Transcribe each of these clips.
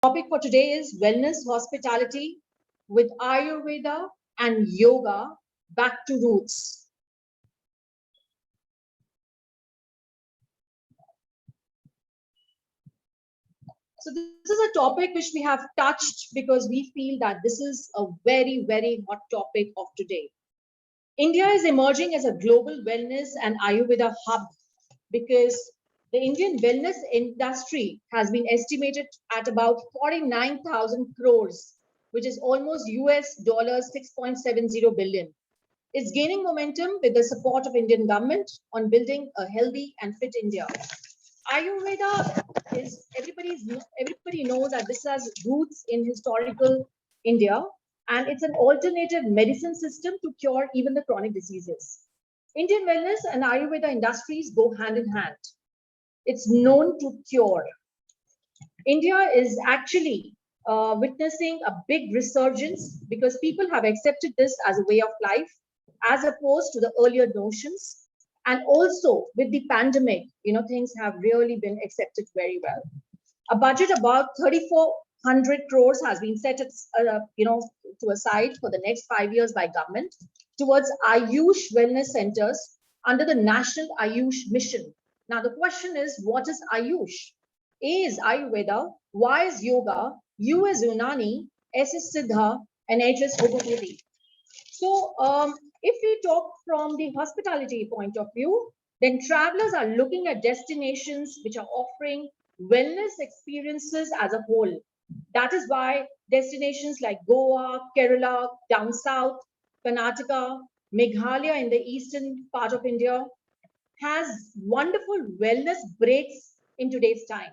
Topic for today is wellness hospitality with Ayurveda and yoga back to roots. So this is a topic which we have touched because we feel that this is a very, very hot topic of today. India is emerging as a global wellness and Ayurveda hub because the Indian wellness industry has been estimated at about 49,000 crores, which is almost US dollars 6.70 billion. It's gaining momentum with the support of Indian government on building a healthy and fit India. Ayurveda is everybody knows that this has roots in historical India, and it's an alternative medicine system to cure even the chronic diseases. Indian wellness and Ayurveda industries go hand in hand. It's known to cure. India is actually witnessing a big resurgence because people have accepted this as a way of life as opposed to the earlier notions. And also with the pandemic, things have really been accepted very well. A budget about 3,400 crores has been set, to aside for the next 5 years by government towards Ayush wellness centers under the National Ayush Mission. Now the question is, what is Ayush? A is Ayurveda, Y is Yoga, U is Unani, S is Siddha, and H is Homeopathy. So if we talk from the hospitality point of view, then travelers are looking at destinations which are offering wellness experiences as a whole. That is why destinations like Goa, Kerala, down south, Karnataka, Meghalaya in the eastern part of India has wonderful wellness breaks in today's time.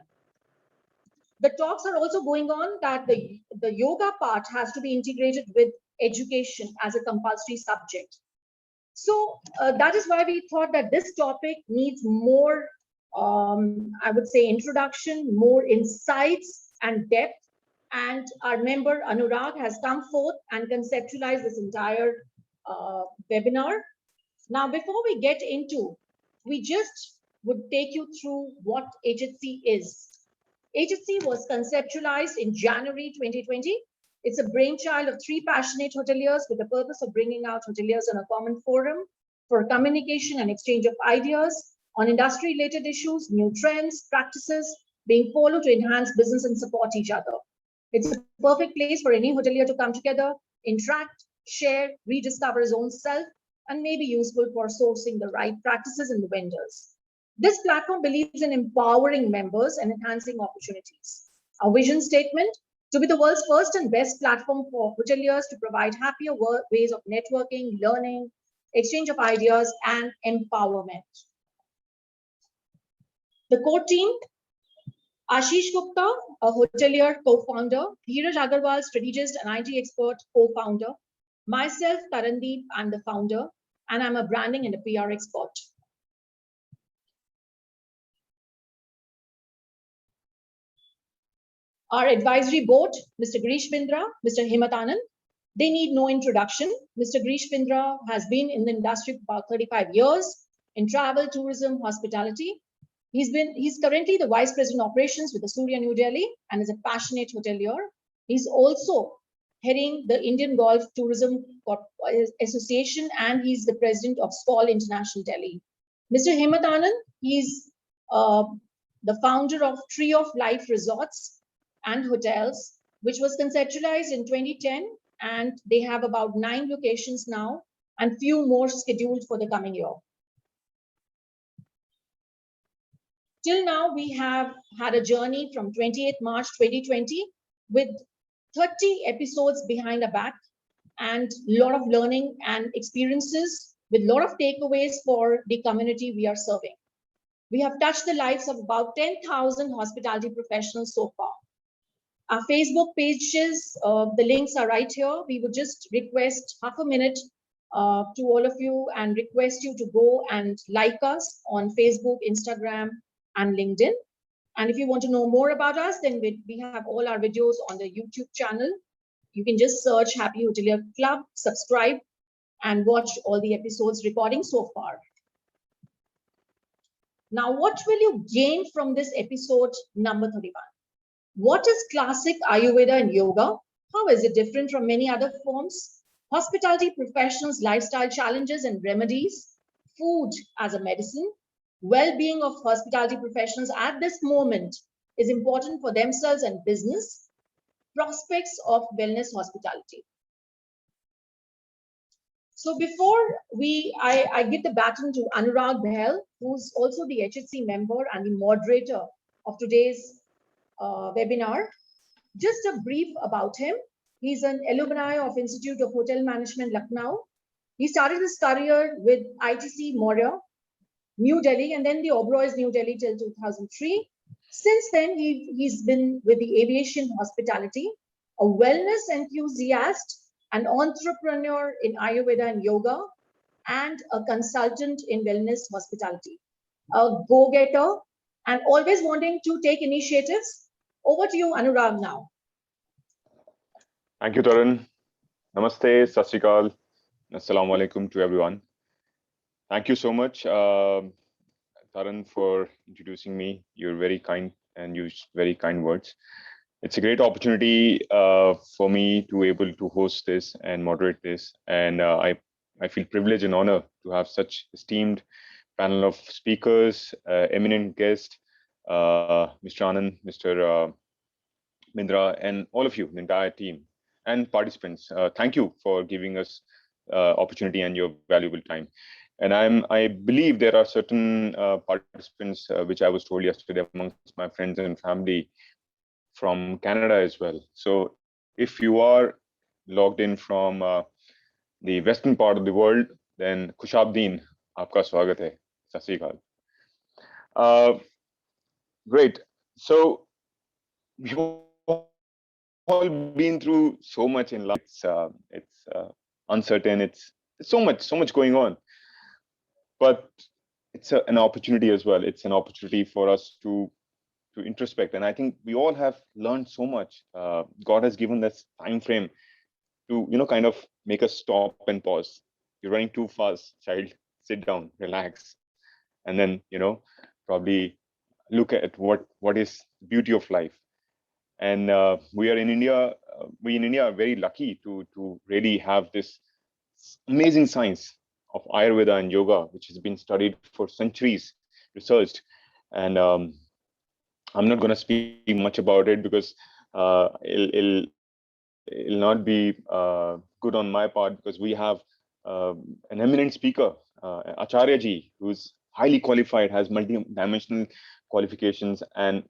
The talks are also going on that the yoga part has to be integrated with education as a compulsory subject. So that is why we thought that this topic needs more, I would say, introduction, more insights and depth. And our member Anurag has come forth and conceptualized this entire webinar. Now, before we get into, we just would take you through what HHC is. HHC was conceptualized in January 2020. It's a brainchild of 3 passionate hoteliers with the purpose of bringing out hoteliers on a common forum for communication and exchange of ideas on industry-related issues, new trends, practices being followed to enhance business and support each other. It's a perfect place for any hotelier to come together, interact, share, rediscover his own self, and may be useful for sourcing the right practices and the vendors. This platform believes in empowering members and enhancing opportunities. Our vision statement: to be the world's first and best platform for hoteliers to provide happier ways of networking, learning, exchange of ideas, and empowerment. The core team: Ashish Gupta, a hotelier co-founder; Dheeraj Agarwal, strategist and IT expert, co-founder; myself, Tarandeep, I'm the founder, and I'm a branding and a PR expert. Our advisory board: Mr. Girish Bindra, Mr. Himat Anand. They need no introduction. Mr. Girish Bindra has been in the industry for about 35 years in travel, tourism, hospitality. He's currently the Vice President Operations with the Surya New Delhi and is a passionate hotelier. He's also heading the Indian Golf Tourism Association, and he's the President of SPAL International Delhi. Mr. Himat Anand, he's the founder of Tree of Life Resorts and Hotels, which was conceptualized in 2010, and they have about 9 locations now and few more scheduled for the coming year. Till now, we have had a journey from 28th March 2020 with 30 episodes behind our back and a lot of learning and experiences with a lot of takeaways for the community we are serving. We have touched the lives of about 10,000 hospitality professionals so far. Our Facebook pages, the links are right here. We would just request half a minute to all of you and request you to go and like us on Facebook, Instagram, and LinkedIn. And if you want to know more about us, then we have all our videos on the YouTube channel. You can just search Happy Hotelier Club, subscribe, and watch all the episodes recording so far. Now, what will you gain from this episode number 31? What is classic Ayurveda and yoga? How is it different from many other forms? Hospitality professionals' lifestyle challenges and remedies, food as a medicine, well-being of hospitality professionals at this moment is important for themselves and business, prospects of wellness hospitality. So before I give the baton to Anurag Behel, who's also the HHC member and the moderator of today's webinar. Just a brief about him. He's an alumni of Institute of Hotel Management, Lucknow. He started his career with ITC Maurya, New Delhi, and then the Oberoi's New Delhi till 2003. Since then, he's been with the aviation hospitality, a wellness enthusiast, an entrepreneur in Ayurveda and yoga, and a consultant in wellness hospitality. A go-getter and always wanting to take initiatives. Over to you, Anurag, now. Thank you, Tarun. Namaste, Sat Sri Akal, Assalamu Alaikum to everyone. Thank you so much, Tarun, for introducing me. You're very kind and used very kind words. It's a great opportunity for me to able to host this and moderate this. And I feel privileged and honor to have such esteemed panel of speakers, eminent guest, Mr. Anand, Mr. Mindra, and all of you, the entire team and participants. Thank you for giving us opportunity and your valuable time. And I believe there are certain participants, which I was told yesterday amongst my friends and family from Canada as well. So if you are logged in from the western part of the world, then Kushabdeen, aapka swagat hai. Sat Sri Akal. Great. So we've all been through so much in life. It's uncertain. It's so much going on. But it's an opportunity as well. It's an opportunity for us to introspect, and I think we all have learned so much. God has given this time frame to kind of make us stop and pause. You're running too fast, child. Sit down, relax, and then probably look at what is the beauty of life. And we are in India. We in India are very lucky to really have this amazing science of Ayurveda and yoga, which has been studied for centuries, researched, and I'm not going to speak much about it because it'll not be good on my part, because we have an eminent speaker, Acharya ji, who's highly qualified, has multi-dimensional qualifications, and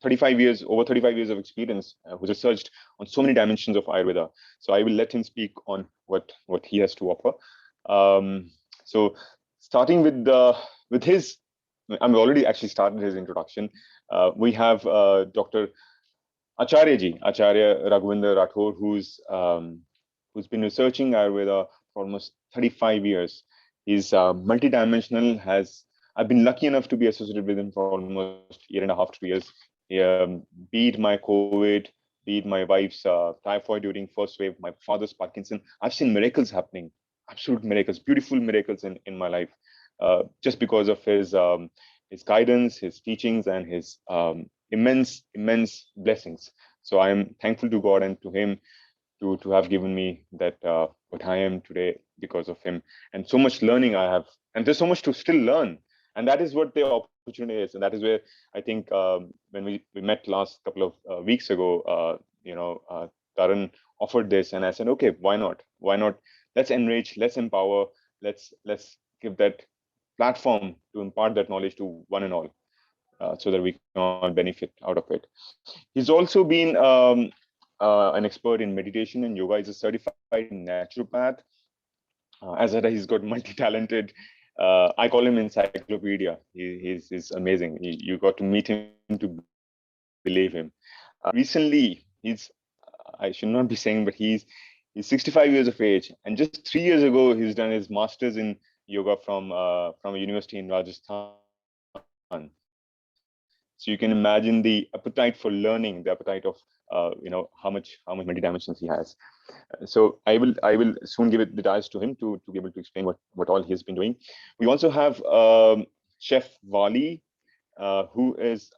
over 35 years of experience, who's researched on so many dimensions of Ayurveda. So I will let him speak on what he has to offer. So starting with his, I'm already actually started his introduction. We have Dr. Acharya ji, Acharya Raghuvinder Rathore, who's been researching Ayurveda for almost 35 years. He's multidimensional. I've been lucky enough to be associated with him for almost 1.5 to 2 years. Beat my COVID, beat my wife's typhoid during first wave, my father's Parkinson. I've seen miracles happening, absolute miracles, beautiful miracles in my life, just because of his guidance, his teachings, and his immense blessings. So I am thankful to God and to him to have given me that what I am today because of him. And so much learning I have, and there's so much to still learn. And that is what the opportunity is. And that is where I think when we met last couple of weeks ago, Tarun offered this, and I said, okay, why not? Let's enrich, let's empower, let's give that platform to impart that knowledge to one and all, so that we can all benefit out of it. He's also been an expert in meditation and yoga. He's a certified naturopath. As I said, he's got multi-talented. I call him encyclopedia. He's amazing. You got to meet him to believe him. Recently, I should not be saying, but he's 65 years of age, and just 3 years ago, he's done his master's in yoga from a university in Rajasthan. So you can imagine the appetite for learning, the appetite of how much many dimensions he has. So I will soon give it the dice to him to be able to explain what all he has been doing. We also have Chef Wali, who's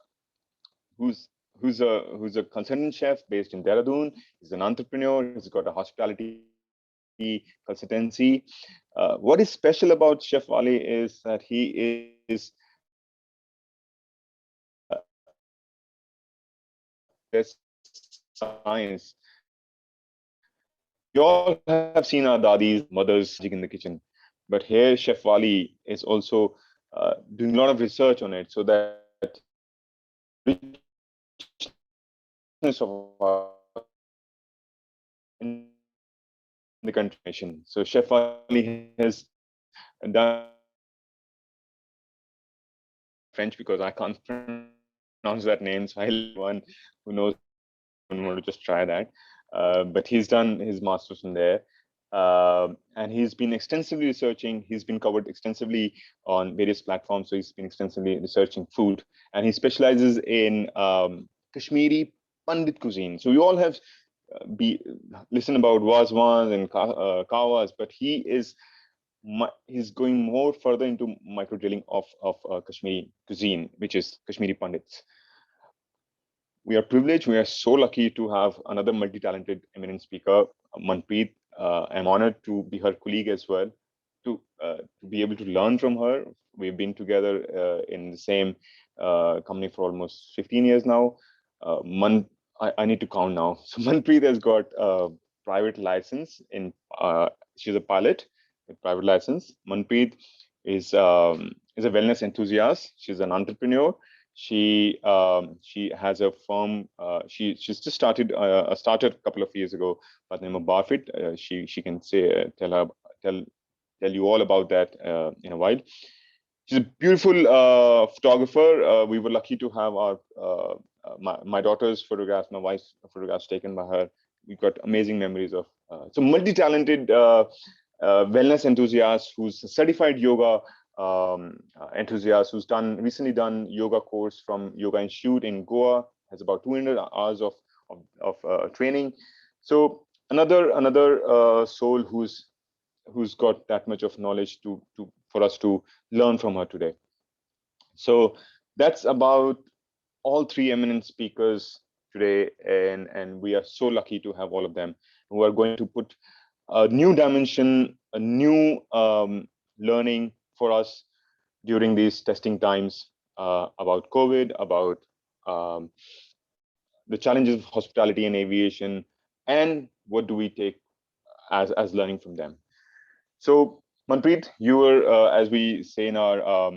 who's a consultant chef based in Dehradun. He's an entrepreneur. He's got a hospitality consultancy. What is special about Chef Wali is that he is science. We all have seen our dadis, mothers magic in the kitchen, but here Chef Wali is also doing a lot of research on it so that richness of our in the country. So Chef Wali has done French because I can't pronounce that name, so I'll one who knows and want to just try that. But he's done his master's in there. And he's been extensively researching. He's been covered extensively on various platforms. So he's been extensively researching food, and he specializes in Kashmiri Pandit cuisine. So we all have listen about wazwans and kawas, but he's going more further into micro drilling of Kashmiri cuisine, which is Kashmiri Pandits. We are privileged. We are so lucky to have another multi-talented eminent speaker, Manpreet. I'm honored to be her colleague as well, to be able to learn from her. We've been together in the same company for almost 15 years now. I need to count now. So Manpreet has got a private license in. She's a pilot with private license. Manpreet is a wellness enthusiast. She's an entrepreneur. She has a firm. She's just started a startup a couple of years ago by the name of Barfit. She can tell you all about that in a while. She's a beautiful photographer. We were lucky to have our my daughter's photographs, my wife's photographs taken by her. We got amazing memories of. So multi-talented wellness enthusiast who's a certified yoga enthusiast who's recently done yoga course from Yoga Institute in Goa, has about 200 hours of training. So another soul who's got that much of knowledge for us to learn from her today. So that's about all three eminent speakers today, and we are so lucky to have all of them who are going to put a new dimension, a new learning for us during these testing times about COVID, about the challenges of hospitality and aviation, and what do we take as learning from them. So Manpreet, you were, as we say in our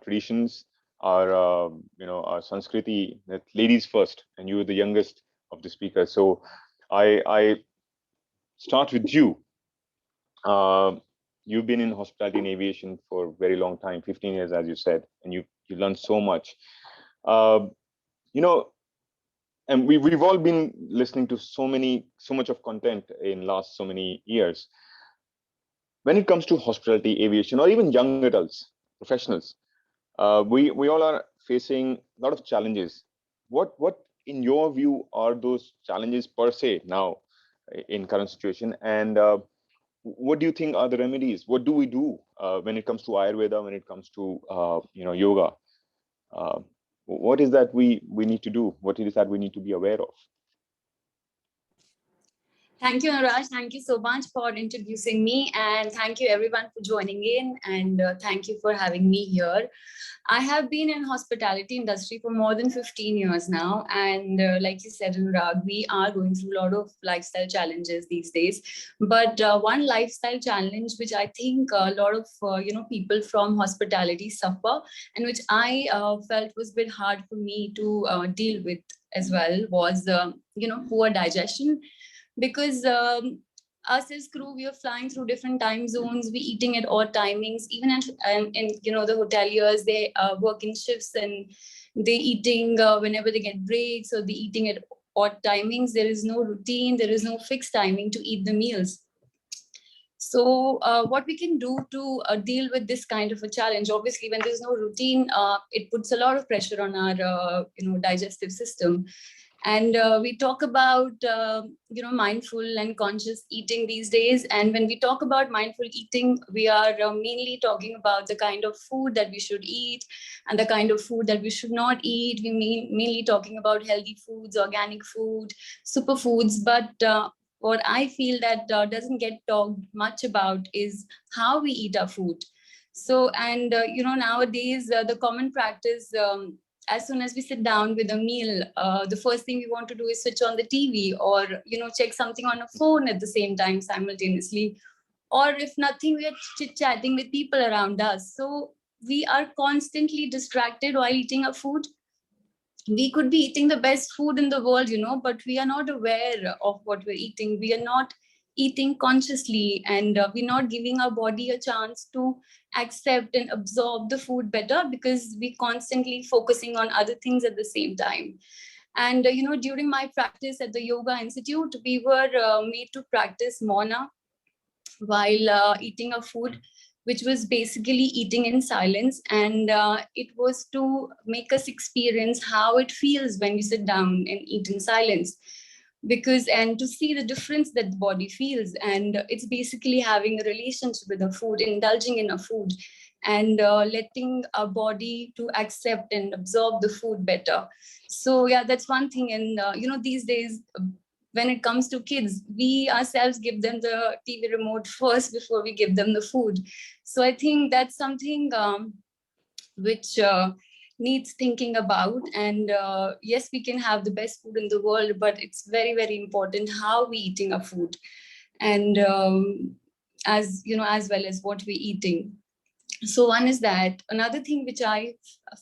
traditions, our our Sanskriti, that ladies first, and you were the youngest of the speakers. So I start with you. You've been in hospitality and aviation for a very long time, 15 years, as you said, and you learned so much. And we've all been listening to so much of content in last so many years. When it comes to hospitality, aviation, or even young adults, professionals, we all are facing a lot of challenges. What in your view are those challenges per se now in current situation, and what do you think are the remedies? What do we do when it comes to Ayurveda, when it comes to yoga? What is that we need to do? What is that we need to be aware of? Thank you, Niraj. Thank you so much for introducing me, and thank you everyone for joining in, and thank you for having me here. I have been in hospitality industry for more than 15 years now, and like you said, Anurag, we are going through a lot of lifestyle challenges these days. But one lifestyle challenge which I think a lot of people from hospitality suffer, and which I felt was a bit hard for me to deal with as well, was poor digestion. Because us as crew, we are flying through different time zones, we eating at odd timings, even in the hoteliers, they work in shifts and they eating whenever they get breaks, or they eating at odd timings. There is no routine, there is no fixed timing to eat the meals. So what we can do to deal with this kind of a challenge, obviously when there's no routine, it puts a lot of pressure on our digestive system. And we talk about, mindful and conscious eating these days. And when we talk about mindful eating, we are mainly talking about the kind of food that we should eat and the kind of food that we should not eat. We mainly talking about healthy foods, organic food, superfoods. But what I feel that doesn't get talked much about is how we eat our food. So, and nowadays the common practice, as soon as we sit down with a meal, the first thing we want to do is switch on the TV, or check something on a phone at the same time simultaneously. Or if nothing, we are chit chatting with people around us. So we are constantly distracted while eating our food. We could be eating the best food in the world, but we are not aware of what we're eating. We are not eating consciously, and we're not giving our body a chance to accept and absorb the food better, because we're constantly focusing on other things at the same time. And during my practice at the Yoga Institute, we were made to practice Mauna while eating our food, which was basically eating in silence. And it was to make us experience how it feels when you sit down and eat in silence, because and to see the difference that the body feels. And it's basically having a relationship with the food, indulging in a food, and letting our body to accept and absorb the food better. So yeah, that's one thing. And these days, when it comes to kids, we ourselves give them the TV remote first before we give them the food. So I think that's something which needs thinking about. And yes, we can have the best food in the world, but it's very, very important how we eating our food, and as well as what we're eating. So one is that. Another thing which I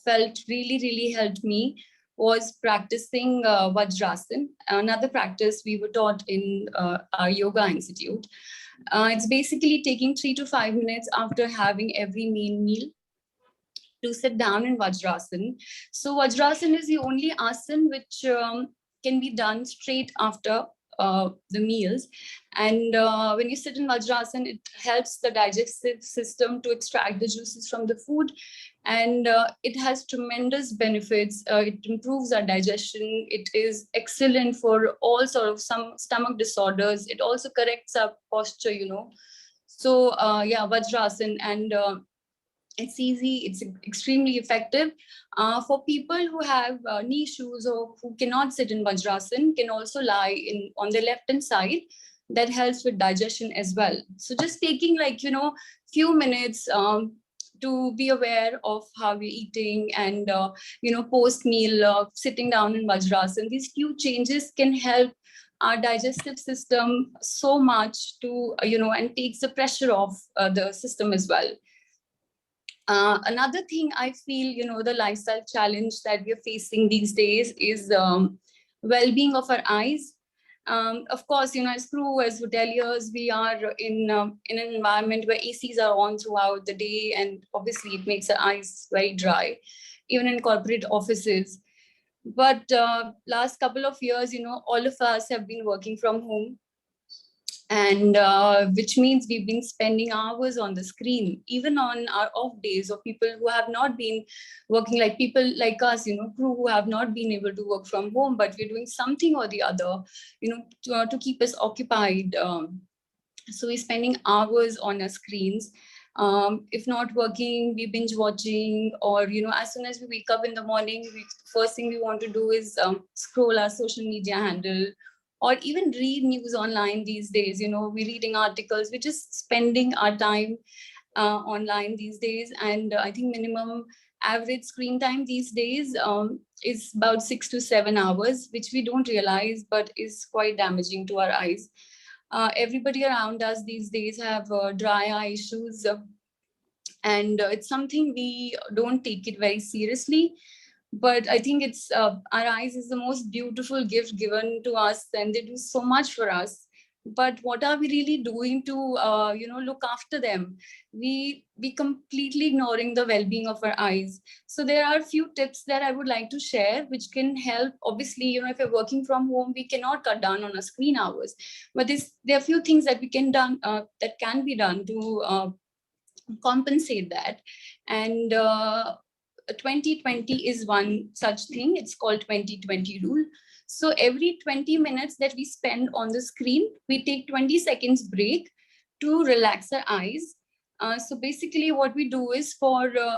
felt really, really helped me was practicing Vajrasana, another practice we were taught in our yoga institute. It's basically taking 3 to 5 minutes after having every main meal to sit down in Vajrasana. So Vajrasana is the only asana which can be done straight after the meals. And when you sit in Vajrasana, it helps the digestive system to extract the juices from the food. And it has tremendous benefits. It improves our digestion. It is excellent for all sort of some stomach disorders. It also corrects our posture. So yeah, Vajrasana. And it's easy, it's extremely effective. For people who have knee issues or who cannot sit in Vajrasana, can also lie in on the left hand side. That helps with digestion as well. So just taking few minutes to be aware of how we're eating, and post meal sitting down in Vajrasana, these few changes can help our digestive system so much to and takes the pressure off the system as well. Another thing I feel, the lifestyle challenge that we're facing these days is well-being of our eyes. Of course, as crew, as hoteliers, we are in an environment where ACs are on throughout the day, and obviously it makes our eyes very dry, even in corporate offices. But last couple of years, all of us have been working from home, and which means we've been spending hours on the screen, even on our off days, or people who have not been working, like people like us, crew who have not been able to work from home, but we're doing something or the other, to keep us occupied. So we're spending hours on our screens. If not working, we binge watching, or as soon as we wake up in the morning, first thing we want to do is scroll our social media handle, or even read news online these days. We're reading articles, we're just spending our time online these days. And I think minimum average screen time these days is about 6 to 7 hours, which we don't realize, but is quite damaging to our eyes. Everybody around us these days have dry eye issues, and it's something we don't take it very seriously. But I think it's our eyes is the most beautiful gift given to us, and they do so much for us. But what are we really doing to look after them? We completely ignoring the well-being of our eyes. So there are a few tips that I would like to share, which can help. Obviously, if you're working from home, we cannot cut down on our screen hours, but there are a few things that that can be done to compensate that. And 2020 is one such thing. It's called 2020 rule. So every 20 minutes that we spend on the screen, we take 20 seconds break to relax our eyes. So basically what we do is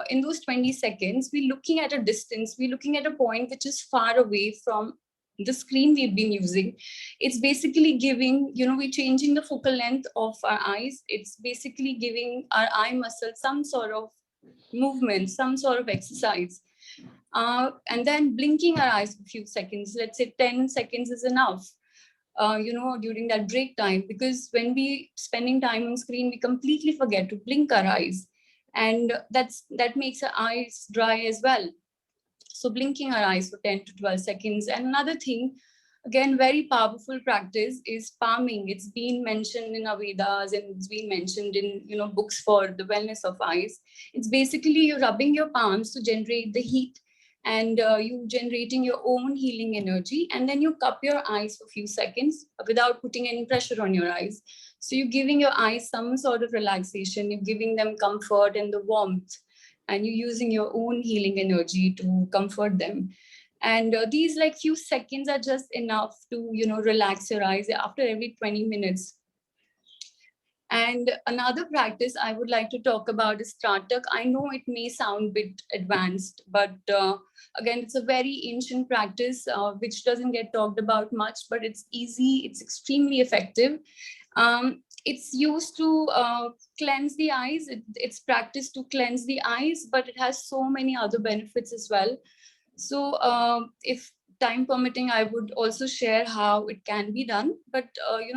in those 20 seconds, we're looking at a distance, we're looking at a point which is far away from the screen we've been using. It's basically giving, we're changing the focal length of our eyes. It's basically giving our eye muscle some sort of movement, some sort of exercise. And then blinking our eyes for a few seconds, let's say 10 seconds is enough. During that break time, because when we spending time on screen, we completely forget to blink our eyes, and that makes our eyes dry as well. So blinking our eyes for 10 to 12 seconds. And another thing, again, very powerful practice is palming. It's been mentioned in Vedas, and it's been mentioned in books for the wellness of eyes. It's basically you rubbing your palms to generate the heat, and you generating your own healing energy, and then you cup your eyes for a few seconds without putting any pressure on your eyes. So you're giving your eyes some sort of relaxation, you're giving them comfort and the warmth, and you're using your own healing energy to comfort them. And these like few seconds are just enough to relax your eyes after every 20 minutes. And another practice I would like to talk about is Tratak. I know it may sound a bit advanced, but again, it's a very ancient practice which doesn't get talked about much, but it's easy, it's extremely effective. It's used to cleanse the eyes. It's practiced to cleanse the eyes, but it has so many other benefits as well. So if time permitting, I would also share how it can be done. But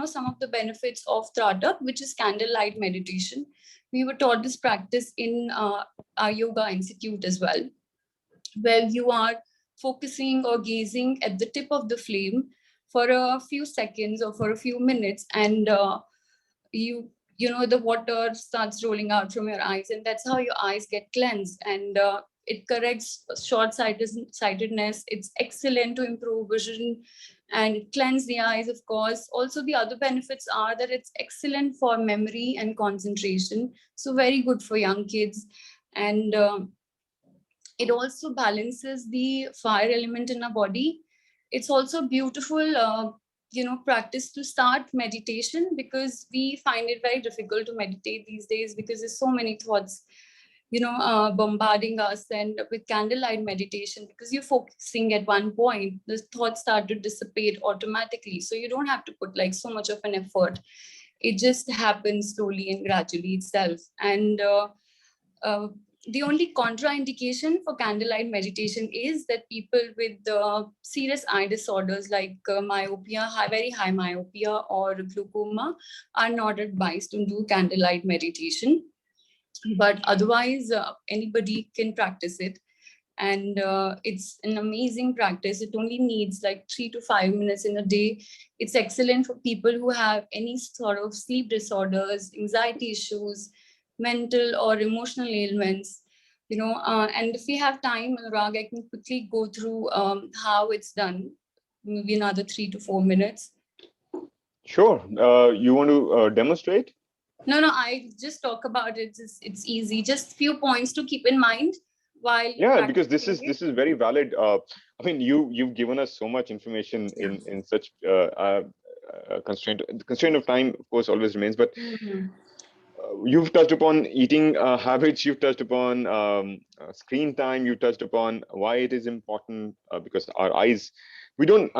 some of the benefits of Tratak, which is candlelight meditation. We were taught this practice in our yoga institute as well, where you are focusing or gazing at the tip of the flame for a few seconds or for a few minutes, and the water starts rolling out from your eyes, and that's how your eyes get cleansed. And it corrects short-sightedness. It's excellent to improve vision, and it cleanses the eyes, of course. Also, the other benefits are that it's excellent for memory and concentration. So very good for young kids. And it also balances the fire element in our body. It's also beautiful, practice to start meditation, because we find it very difficult to meditate these days because there's so many thoughts bombarding us. And with candlelight meditation, because you're focusing at one point, the thoughts start to dissipate automatically. So you don't have to put like so much of an effort. It just happens slowly and gradually itself. And the only contraindication for candlelight meditation is that people with serious eye disorders like myopia, very high myopia, or glaucoma are not advised to do candlelight meditation. But otherwise, anybody can practice it. And it's an amazing practice. It only needs like 3 to 5 minutes in a day. It's excellent for people who have any sort of sleep disorders, anxiety issues, mental or emotional ailments. And if we have time, Anurag, I can quickly go through how it's done, maybe another 3 to 4 minutes. Sure. You want to demonstrate? No, I just talk about it. It's easy. Just few points to keep in mind while. Yeah, because this is very valid. I mean, you've given us so much information in such constraint of time, of course, always remains. But you've touched upon eating habits. You've touched upon screen time. You touched upon why it is important, because our eyes. We don't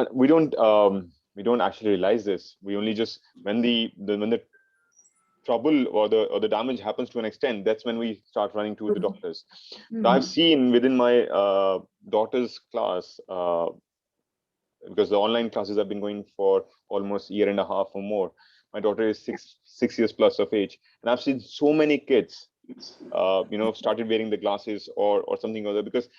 actually realize this. We only just when the trouble or the damage happens to an extent, that's when we start running to the doctors. I've seen within my daughter's class, because the online classes have been going for almost a year and a half or more. My daughter is six years plus of age, and I've seen so many kids started wearing the glasses or something or other, because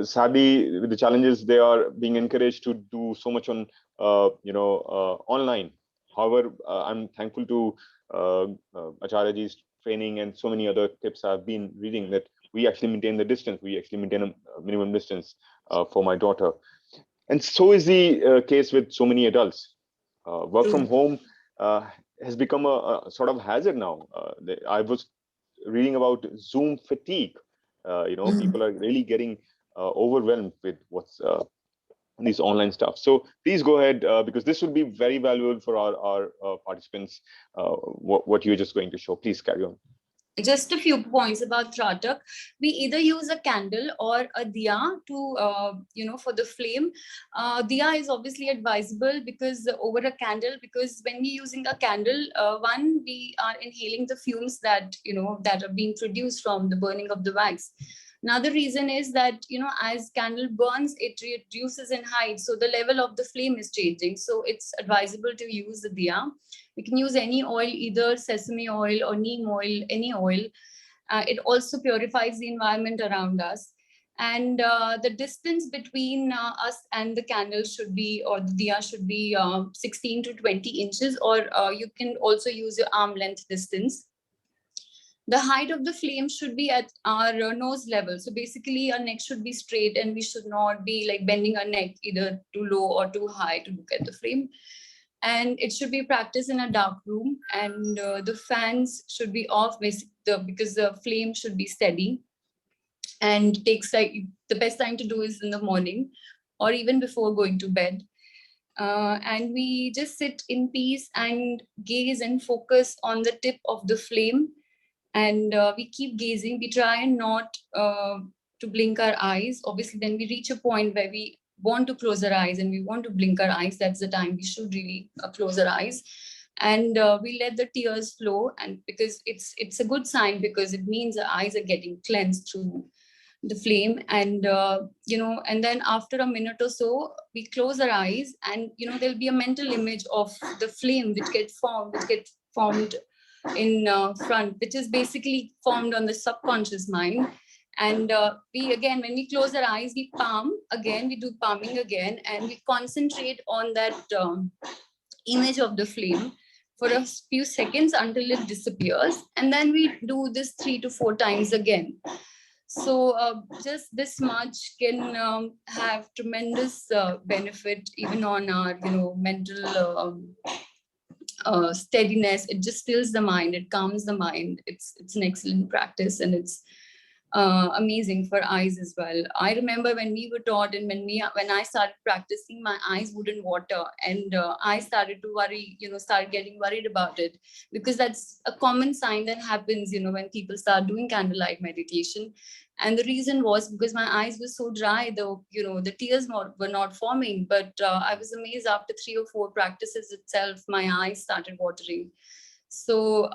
sadly, with the challenges, they are being encouraged to do so much on online. However, I'm thankful to Acharyaji's training and so many other tips I've been reading, that we actually maintain the distance. We actually maintain a minimum distance for my daughter. And so is the case with so many adults. Work from home has become a sort of hazard now. I was reading about Zoom fatigue. People are really getting overwhelmed with what's these online stuff. So please go ahead, because this will be very valuable for our participants, what you're just going to show. Please carry on. Just a few points about Tratak. We either use a candle or a diya to, for the flame. Diya is obviously advisable because over a candle, because when we're using a candle, one, we are inhaling the fumes that, that are being produced from the burning of the wax. Another reason is that, as candle burns, it reduces in height. So the level of the flame is changing. So it's advisable to use the diya. We can use any oil, either sesame oil or neem oil, any oil. It also purifies the environment around us. And the distance between us and the candle should be, or the diya should be 16 to 20 inches, or you can also use your arm length distance. The height of the flame should be at our nose level. So basically our neck should be straight and we should not be like bending our neck either too low or too high to look at the flame. And it should be practiced in a dark room, and the fans should be off because the flame should be steady. And it takes like the best time to do is in the morning or even before going to bed. And we just sit in peace and gaze and focus on the tip of the flame. And we keep gazing. We try and not to blink our eyes. Obviously, when we reach a point where we want to close our eyes and we want to blink our eyes, that's the time we should really close our eyes. And we let the tears flow, and because it's a good sign, because it means the eyes are getting cleansed through the flame. And and then after a minute or so, we close our eyes, and there'll be a mental image of the flame which gets formed in front, which is basically formed on the subconscious mind. And we again, when we close our eyes, we palm again, we do palming again, and we concentrate on that image of the flame for a few seconds until it disappears. And then we do this 3 to 4 times again. So just this much can have tremendous benefit even on our mental steadiness. It just stills the mind, it calms the mind. It's an excellent practice, and it's amazing for eyes as well. I remember when we were taught, and when I started practicing, my eyes wouldn't water, and I started to worry, start getting worried about it, because that's a common sign that happens, when people start doing candlelight meditation. And the reason was because my eyes were so dry, though, the tears were not forming. But I was amazed, after 3 or 4 practices itself, my eyes started watering. So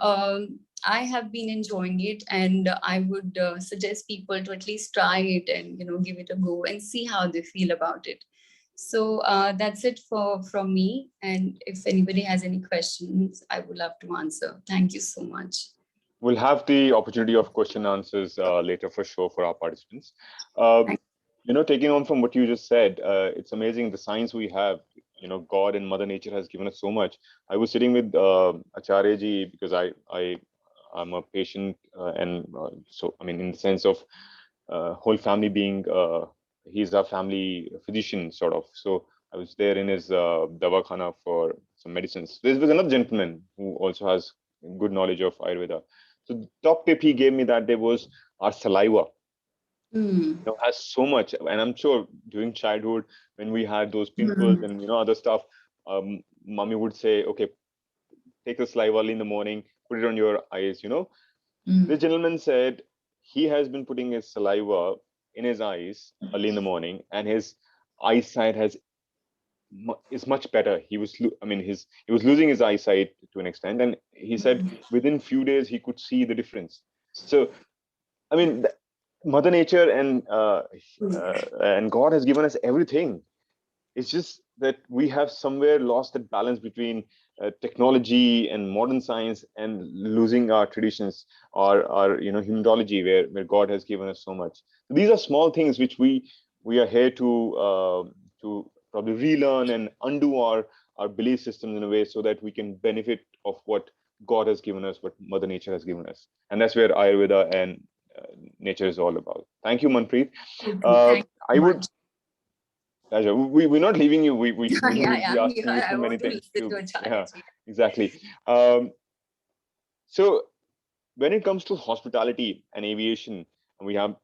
I have been enjoying it, and I would suggest people to at least try it and give it a go and see how they feel about it. So that's it from me. And if anybody has any questions, I would love to answer. Thank you so much. We'll have the opportunity of question answers later for sure for our participants. Taking on from what you just said, it's amazing the science we have. God and Mother Nature has given us so much. I was sitting with Acharya ji, because I'm a patient, and so I mean, in the sense of whole family being, he's our family physician sort of. So I was there in his davakhana for some medicines. There was another gentleman who also has good knowledge of Ayurveda. So the top tip he gave me that day was our saliva. Has so much. And I'm sure during childhood, when we had those pimples and other stuff, mommy would say, okay, take the saliva early in the morning, put it on your eyes. The gentleman said he has been putting his saliva in his eyes early in the morning, and his eyesight is much better. He was losing his eyesight to an extent, and he said within few days he could see the difference. So I mean, Mother Nature and God has given us everything. It's just that we have somewhere lost that balance between technology and modern science, and losing our traditions, our humanology, where God has given us so much. These are small things which we are here to probably relearn and undo our belief systems in a way, so that we can benefit of what God has given us, what Mother Nature has given us. And that's where Ayurveda and nature is all about. Thank you, Manpreet. I would, Raja, we're not leaving you. We will be asking you so many things too. Yeah, exactly. So when it comes to hospitality and aviation, we have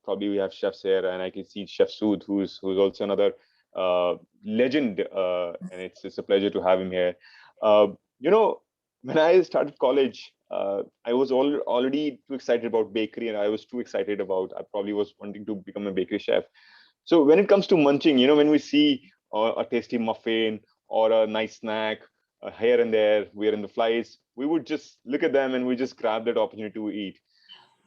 Chef Sarah, and I can see Chef Sood, who's also another legend, and it's a pleasure to have him here. Uh, you know, when I started college, I was already too excited about bakery, and I was too excited about. I probably was wanting to become a bakery chef. So when it comes to munching, when we see a tasty muffin or a nice snack here and there, we're in the flights, we would just look at them and we just grab that opportunity to eat.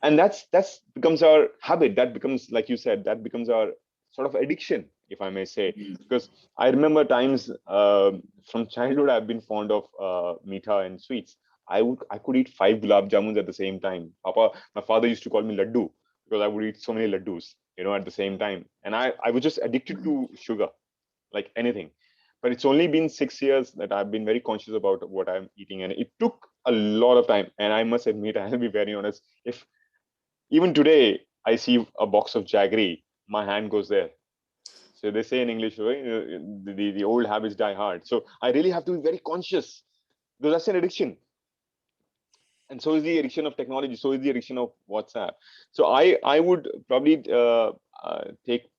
And that's becomes our habit. That becomes, like you said, that becomes our sort of addiction, if I may say. Because I remember times from childhood, I've been fond of meetha and sweets. I could eat 5 gulab jamuns at the same time. My father used to call me laddu because I would eat so many laddus, at the same time. And I was just addicted to sugar, like anything. But it's only been 6 years that I've been very conscious about what I'm eating, and it took a lot of time. And I must admit, I'll be very honest, if even today I see a box of jaggery, my hand goes there. So they say in English, right, the old habits die hard. So I really have to be very conscious, because that's an addiction. And so is the addiction of technology. So is the addiction of WhatsApp. So I would probably take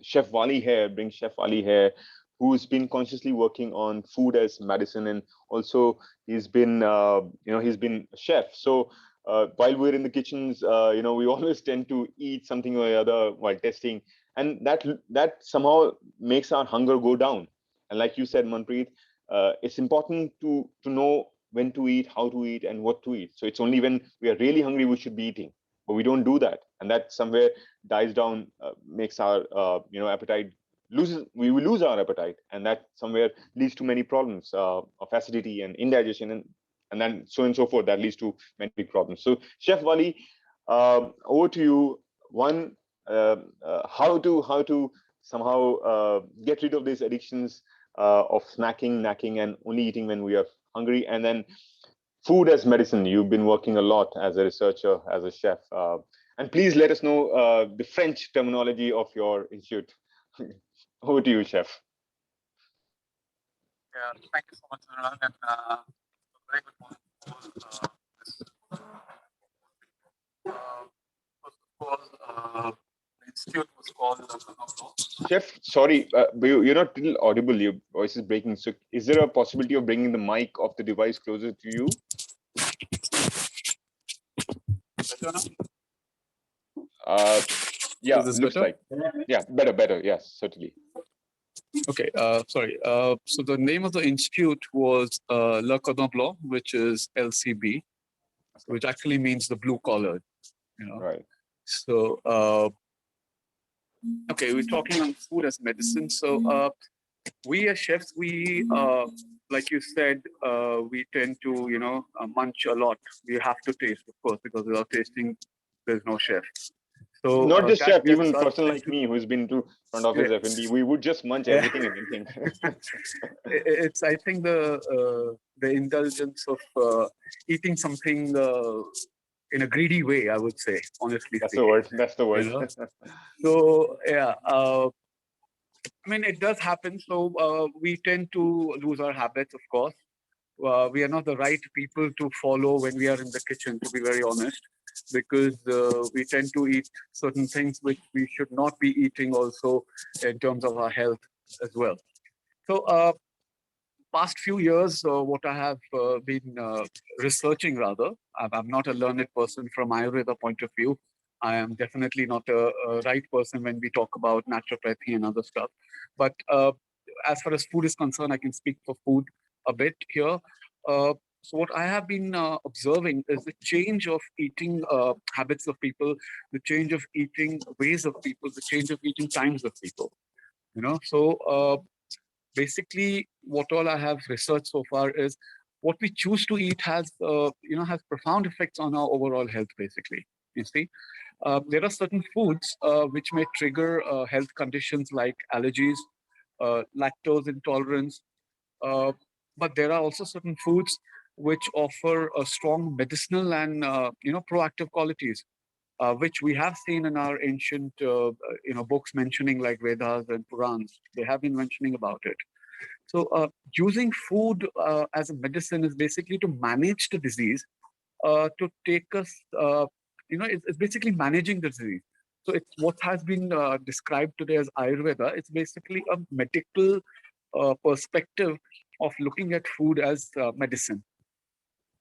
Chef Wali here, bring Chef Wali here, who's been consciously working on food as medicine, and also he's been he's been a chef. So while we're in the kitchens, we always tend to eat something or the other while testing, and that somehow makes our hunger go down. And like you said, Manpreet, it's important to know when to eat, how to eat, and what to eat. So it's only when we are really hungry we should be eating, but we don't do that, and that somewhere dies down, makes our appetite we will lose our appetite, and that somewhere leads to many problems of acidity and indigestion, and then so on and so forth. That leads to many big problems. So Chef Wali, over to you. One, how to somehow get rid of these addictions of snacking, knacking, and only eating when we are hungry. And then food as medicine. You've been working a lot as a researcher, as a chef. And please let us know the French terminology of your institute. Over to you, Chef. Yeah, thank you so much, Anurag, and very good morning. First of all, the institute was called Chef, sorry, you're not little audible. Your voice is breaking. So, is there a possibility of bringing the mic of the device closer to you? Yeah, Is this looks better? like. Yeah, better. Yes, certainly. Okay, sorry. So the name of the institute was Le Cordon Bleu, which is LCB, which actually means the blue collar. Right. So, okay, we're talking on food as medicine. So, we as chefs, we like you said, we tend to munch a lot. We have to taste, of course, because without tasting, there's no chef. So not just chef, that gets even us person like into- me who's been to front office F&B, we would just munch everything and anything. It's, I think, the indulgence of eating something in a greedy way, I would say, honestly. That's the word. That's the word. So yeah, I mean, it does happen. So we tend to lose our habits, of course. We are not the right people to follow when we are in the kitchen, to be very honest, because we tend to eat certain things which we should not be eating also in terms of our health as well. So past few years, what I have been researching rather, I'm not a learned person from Ayurveda point of view. I am definitely not a right person when we talk about naturopathy and other stuff. But as far as food is concerned, I can speak for food a bit here. So what I have been observing is the change of eating habits of people, the change of eating ways of people, the change of eating times of people. So basically, what all I have researched so far is what we choose to eat has has profound effects on our overall health. Basically, you see, there are certain foods which may trigger health conditions like allergies, lactose intolerance, but there are also certain foods which offer a strong medicinal and proactive qualities, which we have seen in our ancient books mentioning, like Vedas and Purans. They have been mentioning about it. So using food as a medicine is basically to manage the disease, to take us, it's basically managing the disease. So it's what has been described today as Ayurveda. It's basically a medical perspective of looking at food as medicine.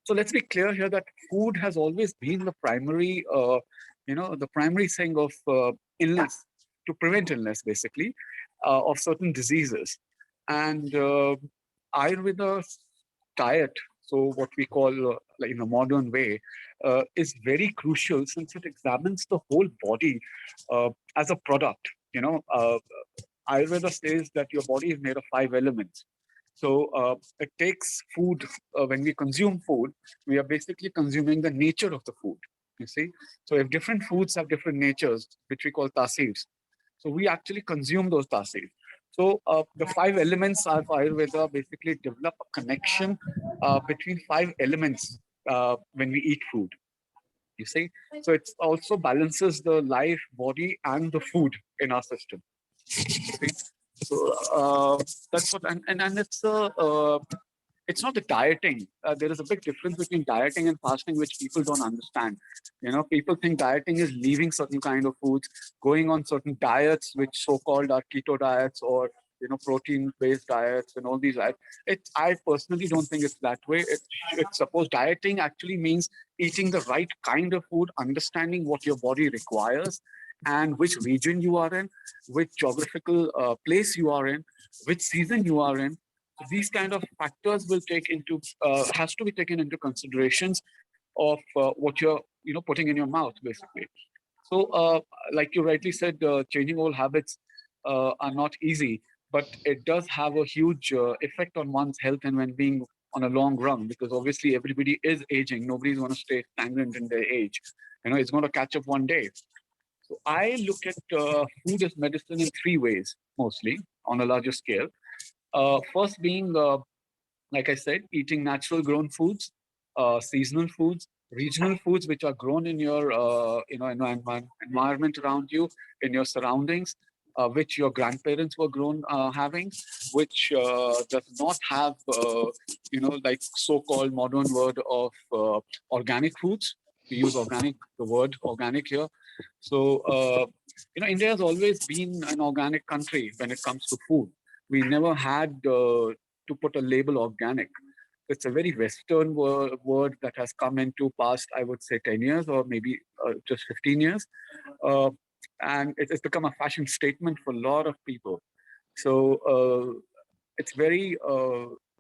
So let's be clear here that food has always been the primary, the primary thing of illness, to prevent illness, basically, of certain diseases. And Ayurveda's diet, so what we call like in a modern way, is very crucial since it examines the whole body as a product. Ayurveda says that your body is made of 5 elements. So it takes food, when we consume food, we are basically consuming the nature of the food, you see. So if different foods have different natures, which we call tasirs, so we actually consume those tasirs. So the 5 elements of Ayurveda basically develop a connection between 5 elements when we eat food, you see. So it also balances the life, body, and the food in our system. See? So that's what, and it's not the dieting. There is a big difference between dieting and fasting, which people don't understand. People think dieting is leaving certain kind of foods, going on certain diets, which so-called are keto diets or protein-based diets and all these diets. I personally don't think it's that way. It's suppose dieting actually means eating the right kind of food, understanding what your body requires, and which region you are in, which geographical place you are in, which season you are in. So these kind of factors will has to be taken into considerations of what you're putting in your mouth, basically. So like you rightly said, changing old habits are not easy, but it does have a huge effect on one's health and well-being on a long run, because obviously everybody is aging. Nobody's going to stay stagnant in their age. It's going to catch up one day. So I look at food as medicine in 3 ways, mostly on a larger scale. First being, like I said, eating natural grown foods, seasonal foods, regional foods which are grown in your environment around you, in your surroundings, which your grandparents were grown having, which does not have like so-called modern word of organic foods. We use the word organic here. So India has always been an organic country when it comes to food. We never had to put a label organic. It's a very Western word that has come into past, I would say, 10 years or maybe just 15 years. And it's become a fashion statement for a lot of people. So it's very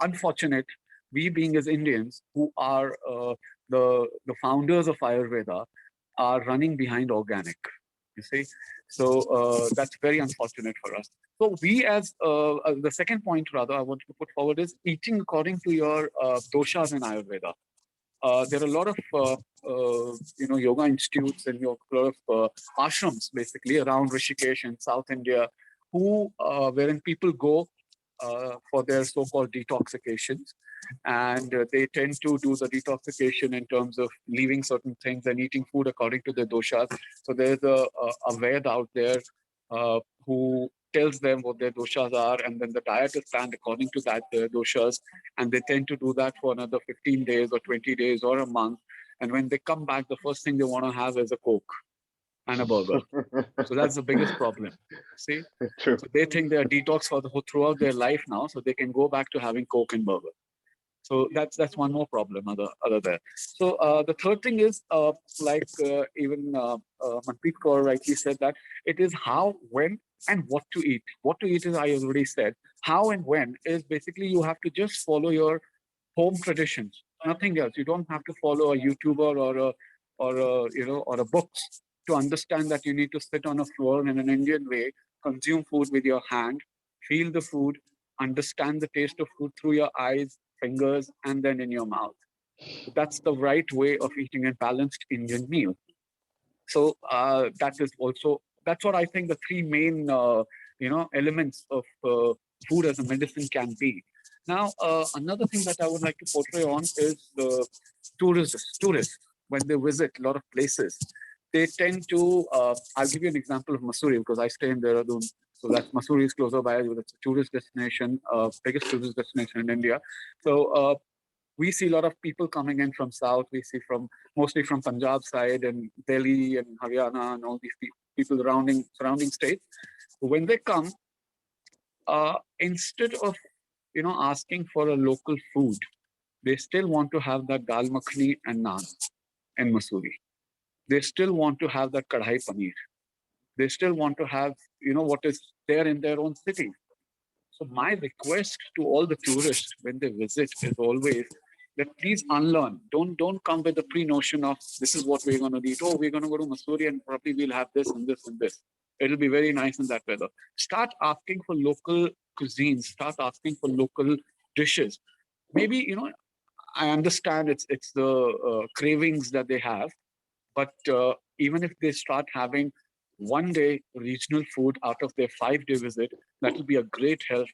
unfortunate, we being as Indians, who are the founders of Ayurveda, are running behind organic, you see. So that's very unfortunate for us. So we as, the second point rather I want to put forward is eating according to your doshas in Ayurveda. There are a lot of yoga institutes and a lot of ashrams basically around Rishikesh in South India, who wherein people go for their so-called detoxifications, and they tend to do the detoxification in terms of leaving certain things and eating food according to their doshas. So there's a Ved out there who tells them what their doshas are, and then the diet is planned according to that doshas, and they tend to do that for another 15 days or 20 days or a month. And when they come back, the first thing they want to have is a Coke and a burger. So that's the biggest problem. See, True. so they think they are detox throughout their life now, so they can go back to having Coke and burger. So that's one more problem other there. So the third thing is even Manpreet Kaur rightly said that it is how, when, and what to eat. What to eat is I already said. How and when is basically you have to just follow your home traditions, nothing else. You don't have to follow a YouTuber or a books to understand that you need to sit on a floor in an Indian way, consume food with your hand, feel the food, understand the taste of food through your eyes, fingers, and then in your mouth. That's the right way of eating a balanced Indian meal. So that's what I think the 3 main elements of food as a medicine can be. Now, another thing that I would like to portray on is the tourists. When they visit a lot of places, they tend to, I'll give you an example of Mussoorie because I stay in Dehradun. So that's Mussoorie is closer by. It's a tourist destination, biggest tourist destination in India. So we see a lot of people coming in from South. We see mostly from Punjab side and Delhi and Haryana and all these people surrounding states. When they come, instead of asking for a local food, they still want to have that dal makhani and naan and masuri. They still want to have that kadhai paneer. They still want to have what is there in their own city. So my request to all the tourists when they visit is always that please unlearn. Don't come with the pre-notion of this is what we're going to eat. Oh, we're going to go to Missouri and probably we'll have this and this and this. It'll be very nice in that weather. Start asking for local cuisines. Start asking for local dishes. Maybe I understand it's the cravings that they have, but even if they start having one day regional food out of their 5-day visit, that will be a great help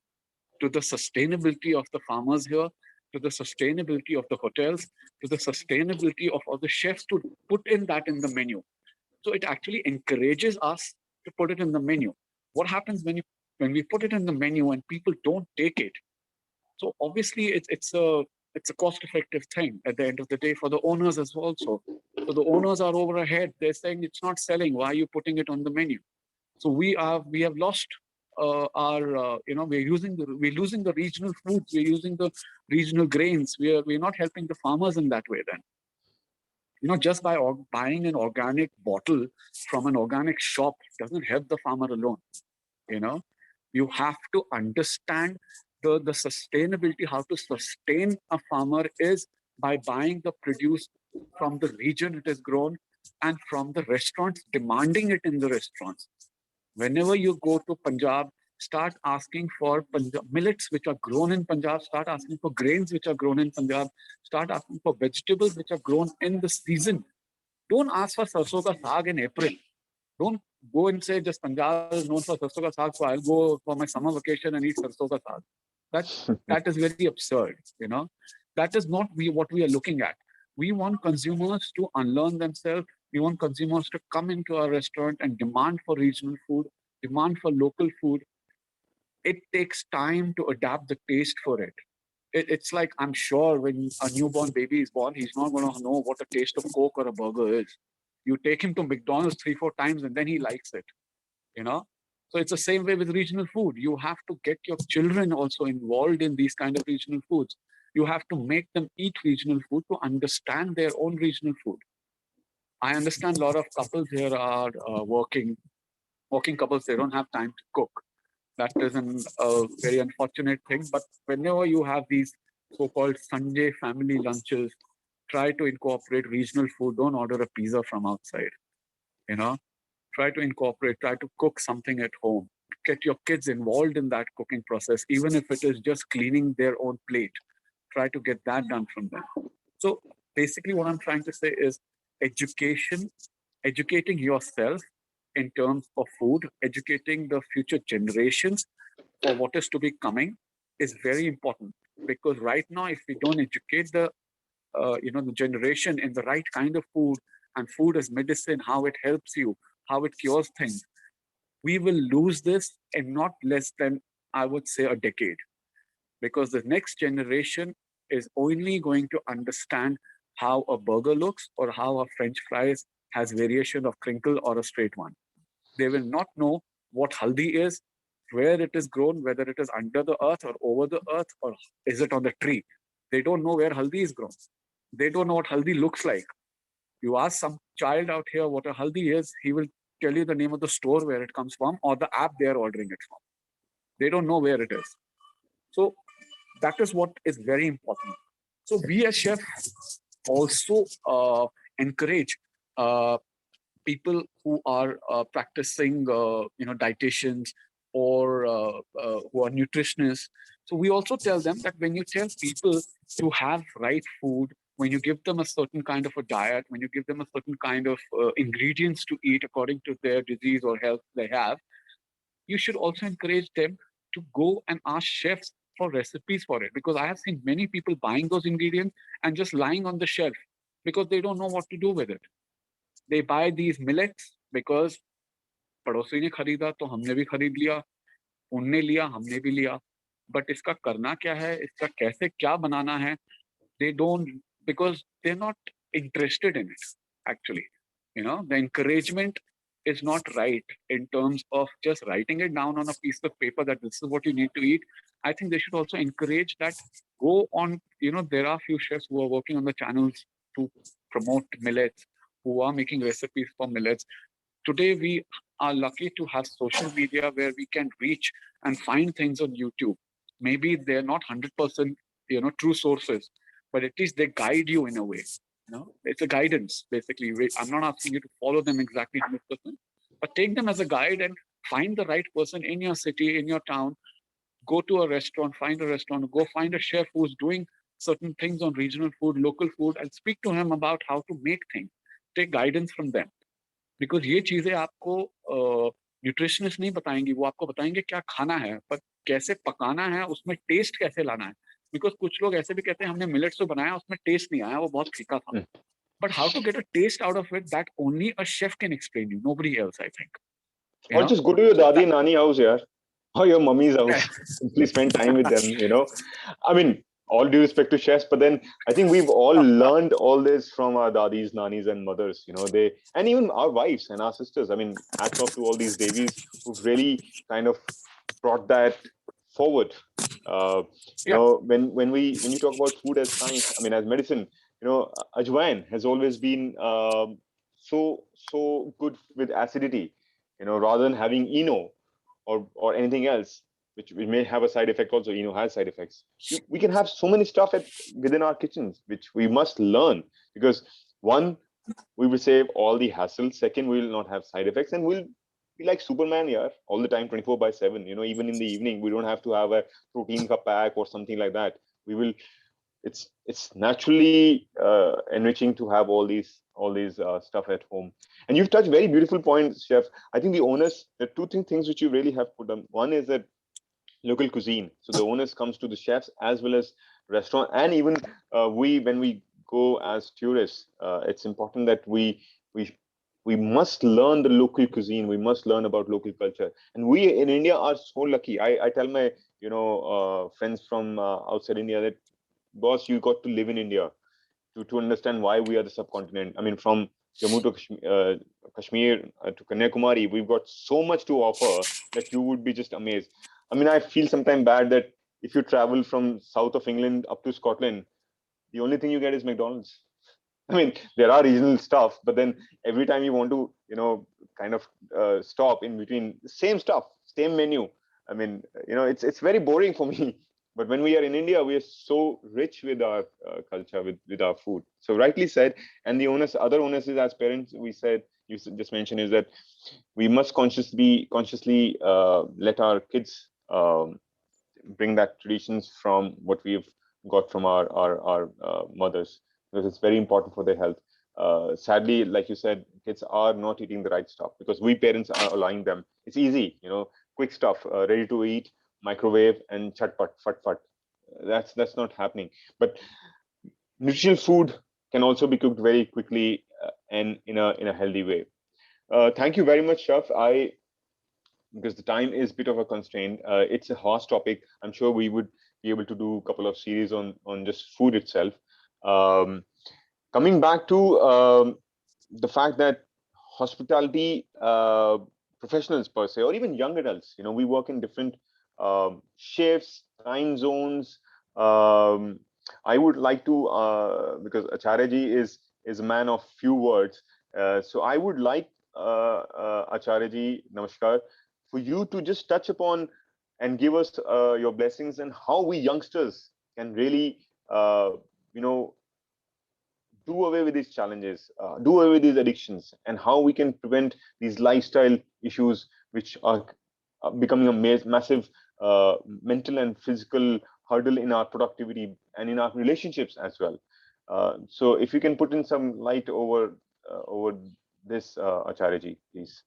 to the sustainability of the farmers here, to the sustainability of the hotels, to the sustainability of all the chefs to put in that in the menu. So it actually encourages us to put it in the menu. What happens when we put it in the menu and people don't take it? So obviously it's a cost-effective thing at the end of the day for the owners as well. Also, so the owners are over ahead. They're saying it's not selling. Why are you putting it on the menu? So we have lost our we're losing the regional foods. We're using the regional grains. We're not helping the farmers in that way. Then just by buying an organic bottle from an organic shop doesn't help the farmer alone. You have to understand the sustainability. How to sustain a farmer is by buying the produce from the region it is grown and from the restaurants, demanding it in the restaurants. Whenever you go to Punjab, start asking for millets which are grown in Punjab, start asking for grains which are grown in Punjab, start asking for vegetables which are grown in the season. Don't ask for sarson ka saag in April. Don't go and say just Punjab is known for sarson ka saag, so I'll go for my summer vacation and eat sarson ka saag. That is very absurd. That is not what we are looking at. We want consumers to unlearn themselves. We want consumers to come into our restaurant and demand for regional food, demand for local food. It takes time to adapt the taste for it. It's like, I'm sure when a newborn baby is born, he's not going to know what a taste of Coke or a burger is. You take him to McDonald's 3-4 times and then he likes it. So it's the same way with regional food. You have to get your children also involved in these kind of regional foods. You have to make them eat regional food to understand their own regional food. I understand a lot of couples here are working couples. They don't have time to cook. That is a very unfortunate thing. But whenever you have these so-called Sunday family lunches, try to incorporate regional food. Don't order a pizza from outside. Try to cook something at home. Get your kids involved in that cooking process, even if it is just cleaning their own plate. Try to get that done from them. So basically what I'm trying to say is educating yourself in terms of food, educating the future generations for what is to be coming is very important. Because right now, if we don't educate the generation in the right kind of food and food as medicine, how it helps you, how it cures things, we will lose this in not less than, I would say, a decade. Because the next generation is only going to understand how a burger looks or how a French fries has variation of crinkle or a straight one. They will not know what haldi is, where it is grown, whether it is under the earth or over the earth, or is it on the tree. They don't know where haldi is grown. They don't know what haldi looks like. You ask some child out here what a haldi is, he will tell you the name of the store where it comes from or the app they are ordering it from. They don't know where it is. So that is what is very important. So we as chefs also encourage people who are practicing, dietitians or who are nutritionists. So we also tell them that when you tell people to have right food, when you give them a certain kind of a diet, when you give them a certain kind of ingredients to eat according to their disease or health they have, you should also encourage them to go and ask chefs for recipes for it. Because I have seen many people buying those ingredients and just lying on the shelf because they don't know what to do with it. They buy these millets because पड़ोसी ने खरीदा तो हमने भी खरीद लिया, उनने लिया हमने भी लिया, but इसका करना क्या है, इसका कैसे क्या बनाना है, they don't, because they're not interested in it actually. The encouragement is not right in terms of just writing it down on a piece of paper that this is what you need to eat. I think they should also encourage that. Go on, there are few chefs who are working on the channels to promote millets, who are making recipes for millets. Today, we are lucky to have social media where we can reach and find things on YouTube. Maybe they're not 100%, true sources, but at least they guide you in a way. It's a guidance, basically. I'm not asking you to follow them exactly 100%, but take them as a guide and find the right person in your city, in your town. Go to a restaurant, find a restaurant, go find a chef who's doing certain things on regional food, local food, and speak to him about how to make things. Take guidance from them. Because ये चीजें आपको nutritionist नहीं बताएंगी, वो आपको बताएंगे क्या खाना है, पर कैसे पकाना है, उसमें टेस्ट कैसे लाना है. बिकॉज कुछ लोग ऐसे भी कहते हैं हमने मिलेट्स तो बनाया, उसमें टेस्ट नहीं आया, वो बहुत फीका था. But how to get a taste out of it, that only a chef can explain you, nobody else, I think. Or just go to your dadi and nani house, yeah, or your mummy's house. Please spend time with them. I mean, all due respect to chefs, but then I think we've all learned all this from our dadis, nanis, and mothers. They, and even our wives and our sisters. I mean, hats off to all these devis who've really kind of brought that forward. When you talk about food as science, I mean, as medicine, ajwain has always been so good with acidity. Rather than having Eno or anything else, which may have a side effect also. Eno has side effects. We can have so many stuff within our kitchens, which we must learn, because one, we will save all the hassle. Second, we will not have side effects, and we'll be like Superman here all the time, 24/7. Even in the evening, we don't have to have a protein ka pack or something like that. We will. It's naturally enriching to have all these stuff at home. And you've touched very beautiful points, chef. I think the onus, the two things which you really have put on. One is that local cuisine. So the onus comes to the chefs as well as restaurant, and even when we go as tourists, it's important that we must learn the local cuisine. We must learn about local culture. And we in India are so lucky. I tell my friends from outside India that, boss, you got to live in India to understand why we are the subcontinent. I mean, from Jammu to Kashmir to Kanyakumari, we've got so much to offer that you would be just amazed. I mean, I feel sometimes bad that if you travel from south of England up to Scotland, the only thing you get is McDonald's. I mean, there are regional stuff, but then every time you want to, kind of stop in between, same stuff, same menu. I mean, it's very boring for me. But when we are in India, we are so rich with our culture, with our food. So rightly said. And the other onus is, as parents, you just mentioned, is that we must consciously let our kids bring that traditions from what we've got from our mothers, because it's very important for their health. Sadly, like you said, kids are not eating the right stuff because we parents are allowing them. It's easy, quick stuff, ready to eat, microwave, and chatpat, fat. That's not happening. But nutritional food can also be cooked very quickly and in a healthy way. Thank you very much, chef. Because the time is a bit of a constraint. It's a vast topic. I'm sure we would be able to do a couple of series on just food itself. Coming back to the fact that hospitality professionals per se, or even young adults, we work in different shifts, time zones. I would like to, because Acharya-ji is a man of few words, so I would like Acharya-ji, namaskar, for you to just touch upon and give us your blessings and how we youngsters can really, do away with these challenges, do away with these addictions, and how we can prevent these lifestyle issues which are becoming a massive mental and physical hurdle in our productivity and in our relationships as well. So if you can put in some light over this, Acharya-ji, please.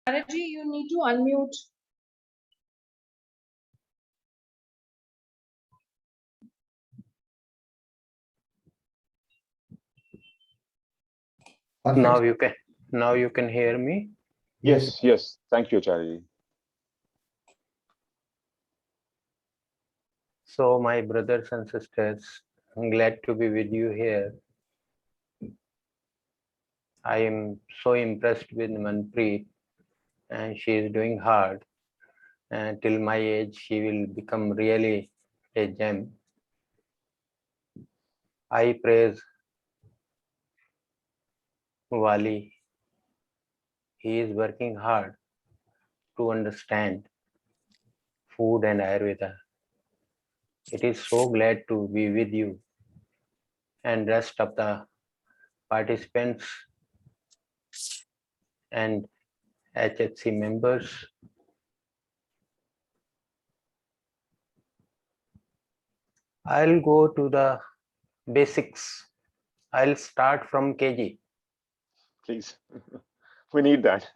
Acharya-ji, you need to unmute. Now you can hear me. Yes, yes. Thank you, Acharya. So, my brothers and sisters, I'm glad to be with you here. I am so impressed with Manpreet, and she is doing hard. And till my age, she will become really a gem. I praise Wali. He is working hard to understand food and Ayurveda. It is so glad to be with you and rest of the participants and HHC members. I'll go to the basics. I'll start from KG. Please. We need that.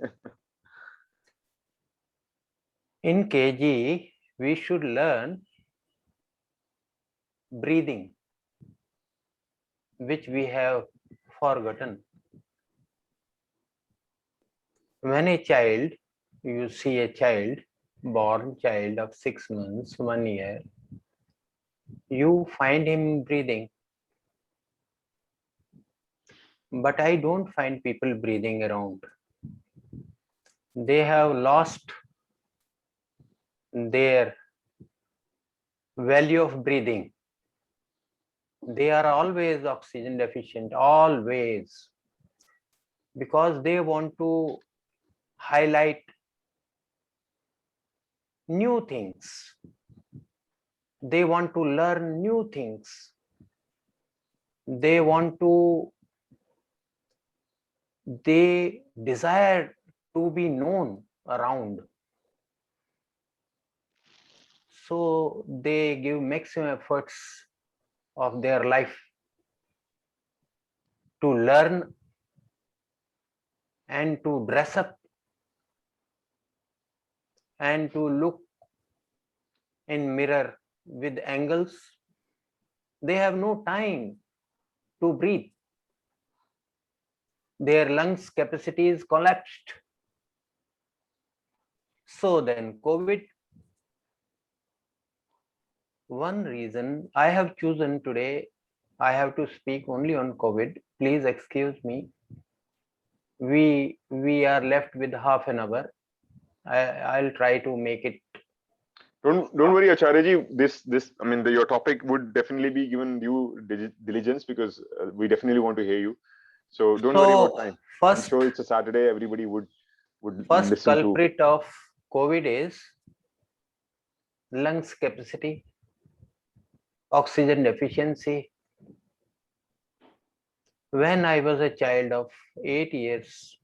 In KG, we should learn breathing, which we have forgotten. When a child, you see a child, born child of 6 months, 1 year, you find him breathing. But I don't find people breathing around. They have lost their value of breathing. They are always oxygen deficient, always, because they want to highlight new things. They want to learn new things. They desire to be known around. So they give maximum efforts of their life to learn and to dress up and to look in mirror with angles. They have no time to breathe. Their lungs capacity is collapsed. So then COVID, one reason I have chosen today, I have to speak only on COVID. Please excuse me. We are left with half an hour. I'll try to make it. Don't worry, Acharya ji. I mean, your topic would definitely be given due diligence, because we definitely want to hear you. So don't worry about time. I'm sure it's a Saturday. Everybody would first listen to. Culprit of COVID is lungs capacity, oxygen deficiency. When I was a child of 8 years,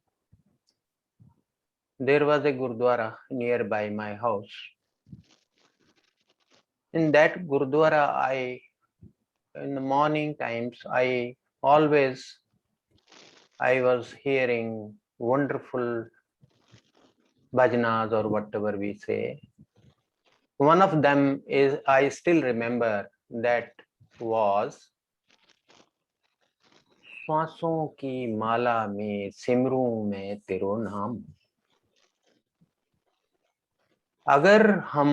there was a Gurdwara nearby my house. In that Gurdwara, in the morning times, I was hearing wonderful bhajanas or whatever we say. One of them is, I still remember, that was सांसों की माला में सिमरूं मैं तेरो नाम. अगर हम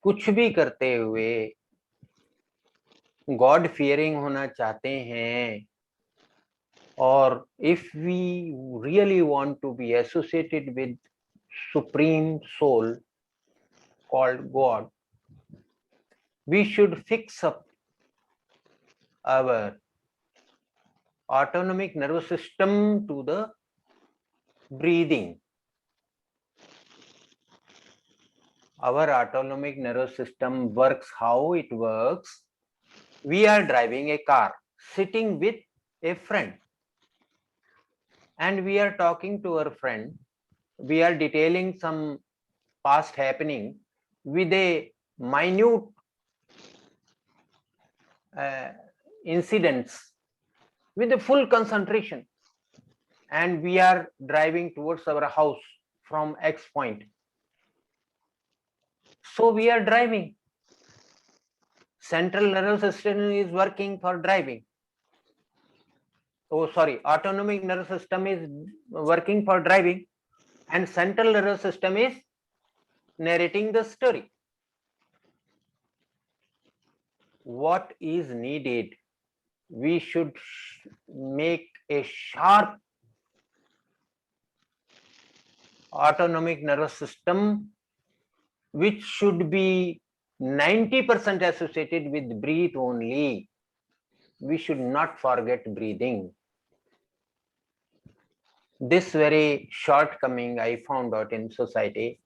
कुछ भी करते हुए गॉड फियरिंग होना चाहते हैं, और if we really want to be associated with supreme soul called God, we should fix up our autonomic nervous system to the breathing. Our autonomic nervous system works how it works. We are driving a car, sitting with a friend, and we are talking to our friend. We are detailing some past happening with a minute incidents with a full concentration, and we are driving towards our house from X point. So we are driving. Central nervous system is working for driving. Oh, sorry, autonomic nervous system is working for driving. and central nervous system is narrating the story. What is needed? We should make a sharp autonomic nervous system which should be 90% associated with breath only. We should not forget breathing. This very shortcoming I found out in society.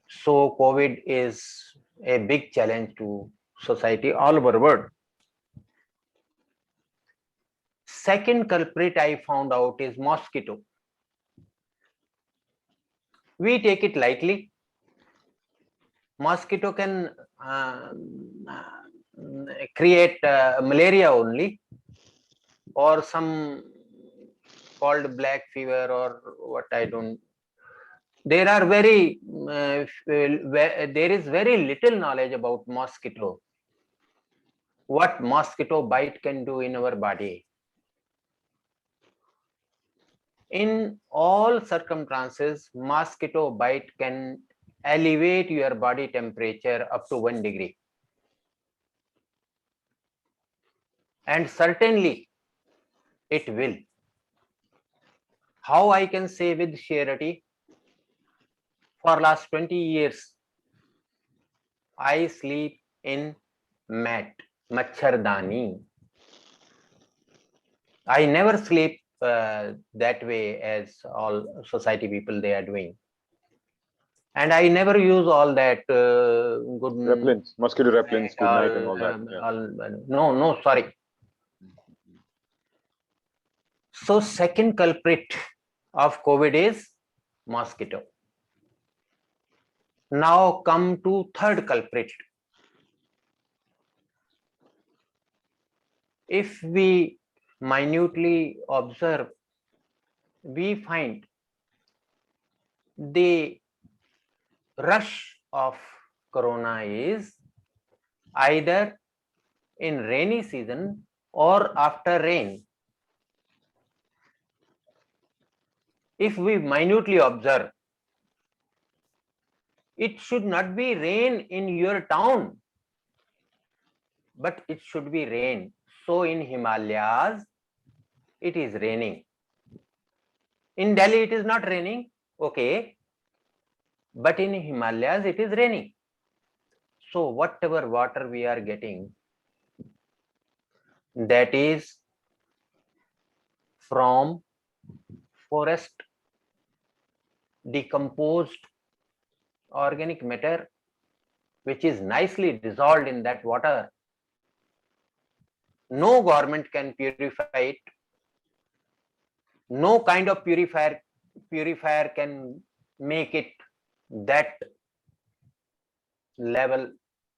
So COVID is a big challenge to society all over the world. Second culprit I found out is mosquito. We take it lightly. Mosquito can create malaria only, or some called black fever, or what I don't. There are there is very little knowledge about mosquito. What mosquito bite can do in our body. In all circumstances, mosquito bite can elevate your body temperature up to 1 degree. And certainly it will. How I can say with surety? For last 20 years, I sleep in mat, machardani. I never sleep that way as all society people they are doing. And I never use all that good repellents, mosquito repellents, good night and all that. No, sorry. So second culprit of COVID is mosquito. Now come to third culprit. If we minutely observe, we find the rush of corona is either in rainy season or after rain. If we minutely observe, it should not be rain in your town, but it should be rain. So in Himalayas, it is raining. In Delhi, it is not raining, okay, but in Himalayas, it is raining. So whatever water we are getting, that is from forest, decomposed organic matter, which is nicely dissolved in that water. No government can purify it. No kind of purifier can make it that level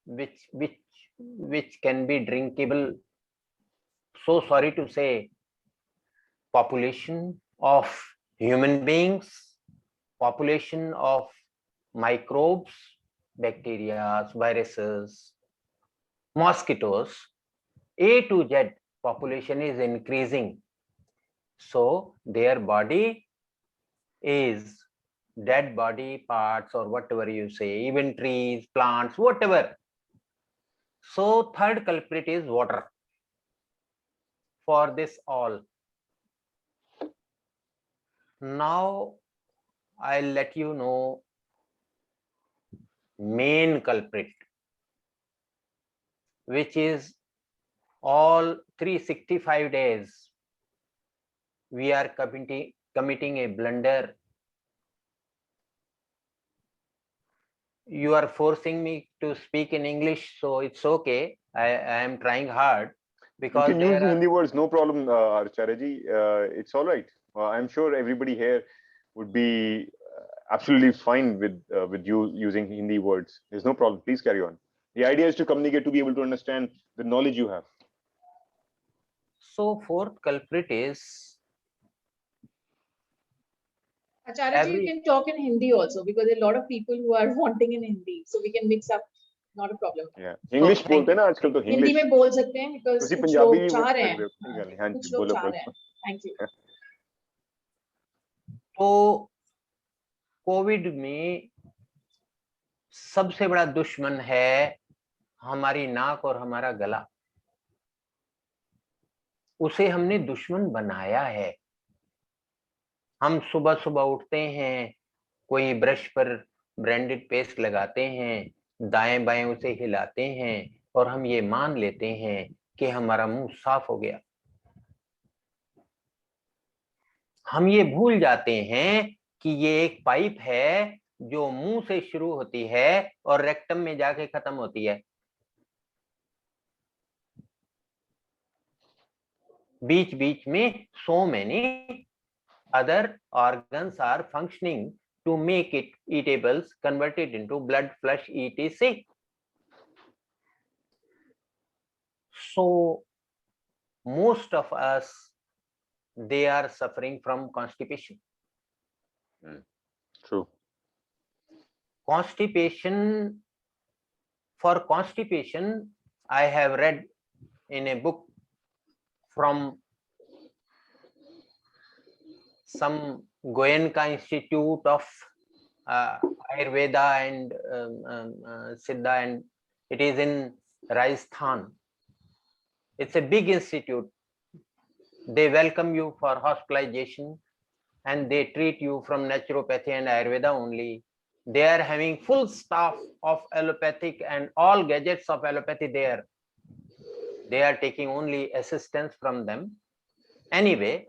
which can be drinkable. So sorry to say, population of human beings, population of microbes, bacteria, viruses, mosquitoes, A to Z population is increasing. So their body is dead body parts or whatever you say, even trees, plants, whatever. So third culprit is water for this all. Now I'll let you know main culprit, which is all 365 days we are committing a blunder. You are forcing me to speak in English, so it's okay. I am trying hard because you can use the Hindi words, no problem, Acharya ji. It's all right. I'm sure everybody here would be absolutely fine with you using Hindi words. There's no problem. Please carry on. The idea is to communicate, to be able to understand the knowledge you have. So fourth culprit is Acharya ji, you can talk in Hindi also, because there are a lot of people who are wanting in Hindi, so we can mix up. Not a problem. Yeah, English बोलते हैं ना आजकल तो हिंदी में बोल सकते हैं because कुछ लोग चाह रहे हैं, कुछ लोग चाह रहे हैं. Thank you. तो कोविड में सबसे बड़ा दुश्मन है हमारी नाक और हमारा गला। उसे हमने दुश्मन बनाया है। हम सुबह सुबह उठते हैं, कोई ब्रश पर ब्रांडेड पेस्ट लगाते हैं, दाएं बाएं उसे हिलाते हैं और हम ये मान लेते हैं कि हमारा मुंह साफ हो गया। हम ये भूल जाते हैं कि ये एक पाइप है जो मुंह से शुरू होती है और रेक्टम में जाके खत्म होती है। बीच बीच में so many other organs are functioning to make it eatables, converted into blood, flesh, etc. So most of us, they are suffering from constipation. True. Constipation, for constipation, I have read in a book from some Goenka Institute of Ayurveda and Siddha, and it is in Rajasthan. It's a big institute. They welcome you for hospitalization and they treat you from naturopathy and Ayurveda only. They are having full staff of allopathic and all gadgets of allopathy there. They are taking only assistance from them. Anyway,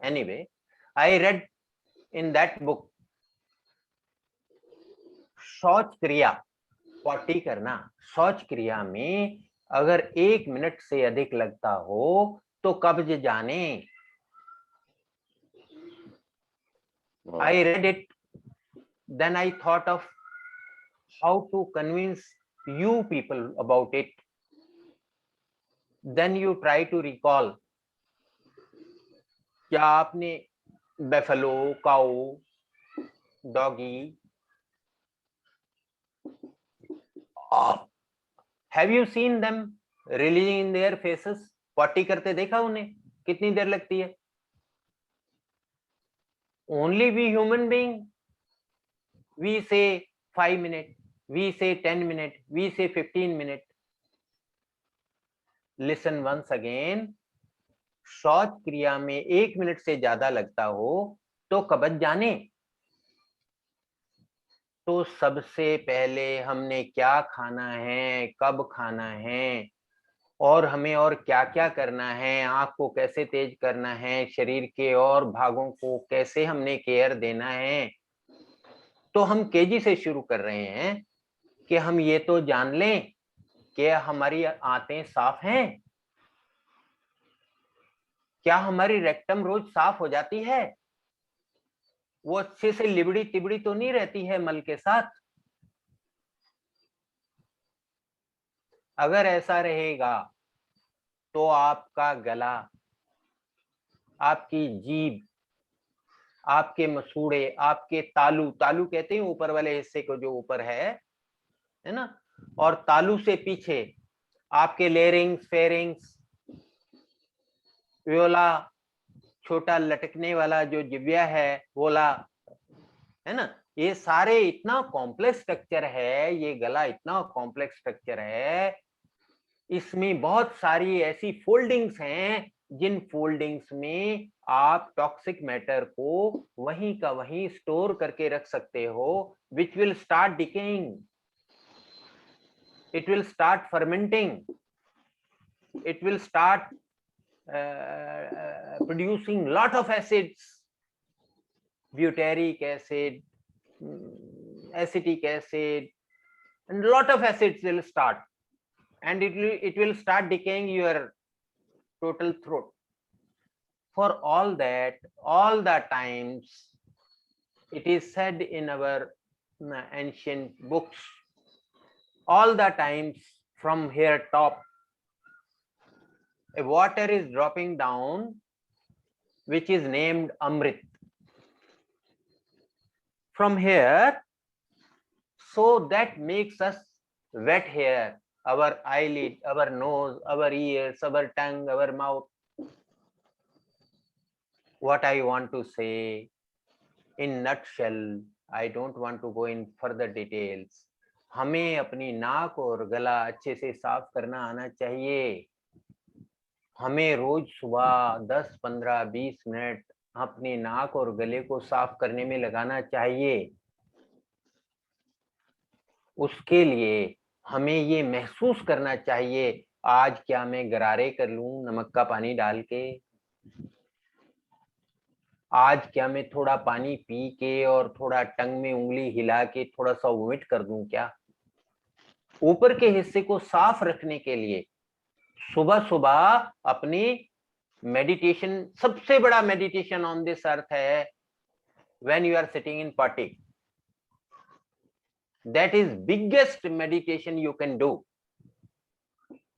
I read in that book, शौच क्रिया, potty करना, शौच क्रिया में अगर 1 minute से अधिक लगता हो तो कब्ज जाने। Wow. I read it, then I thought of how to convince you people about it. Then you try to recall, क्या आपने buffalo, cow, doggy, have you seen them releasing in their faces? Potty करते देखा उन्हें? कितनी देर लगती है? Only we human being, we say 5 minutes, we say 10 minutes, we say 15 minutes. Listen once again, शौच क्रिया में 1 मिनट से ज्यादा लगता हो तो कब्ज जाने। तो सबसे पहले हमने क्या खाना है, कब खाना है और हमें और क्या क्या करना है, आंख को कैसे तेज करना है, शरीर के और भागों को कैसे हमने केयर देना है, तो हम केजी से शुरू कर रहे हैं कि हम ये तो जान लें कि हमारी आंतें साफ हैं, क्या हमारी रेक्टम रोज साफ हो जाती है, वो अच्छे से लिबड़ी तिबड़ी तो नहीं रहती है मल के साथ। अगर ऐसा रहेगा तो आपका गला, आपकी जीभ, आपके मसूड़े, आपके तालू, तालू कहते हैं ऊपर वाले हिस्से को जो ऊपर है ना, और तालू से पीछे आपके लेरिंग्स, फेरिंग्स, व्योला, छोटा लटकने वाला जो जिव्या है, वोला, है ना, ये सारे इतना कॉम्प्लेक्स स्ट्रक्चर है, ये गला इतना कॉम्प्लेक्स स्ट्रक्चर है, इसमें बहुत सारी ऐसी फोल्डिंग्स हैं जिन फोल्डिंग्स में आप टॉक्सिक मैटर को वहीं का वहीं स्टोर करके रख सकते हो, which will start decaying, it will start fermenting, it will start producing lot of acids, butyric acid, acetic acid, and lot of acids will start, and it will start decaying your total throat. For all that, all the times, it is said in our ancient books, all the times from here top, a water is dropping down which is named Amrit. From here, so that makes us wet here, our eyelid, our nose, our ears, our tongue, our mouth. What I want to say, in nutshell, I don't want to go in further details. हमें अपनी नाक और गला अच्छे से साफ करना आना चाहिए। हमें रोज सुबह 10, 15, 20 मिनट अपनी नाक और गले को साफ करने में लगाना चाहिए। उसके लिए हमें ये महसूस करना चाहिए, आज क्या मैं गरारे कर लूं नमक का पानी डाल के, आज क्या मैं थोड़ा पानी पी के और थोड़ा टंग में उंगली हिला के थोड़ा सा वोमिट कर दूं क्या। ऊपर के हिस्से को साफ रखने के लिए सुबह सुबह अपनी मेडिटेशन, सबसे बड़ा मेडिटेशन ऑन दिस अर्थ है when you are sitting in party, that is biggest meditation you can do.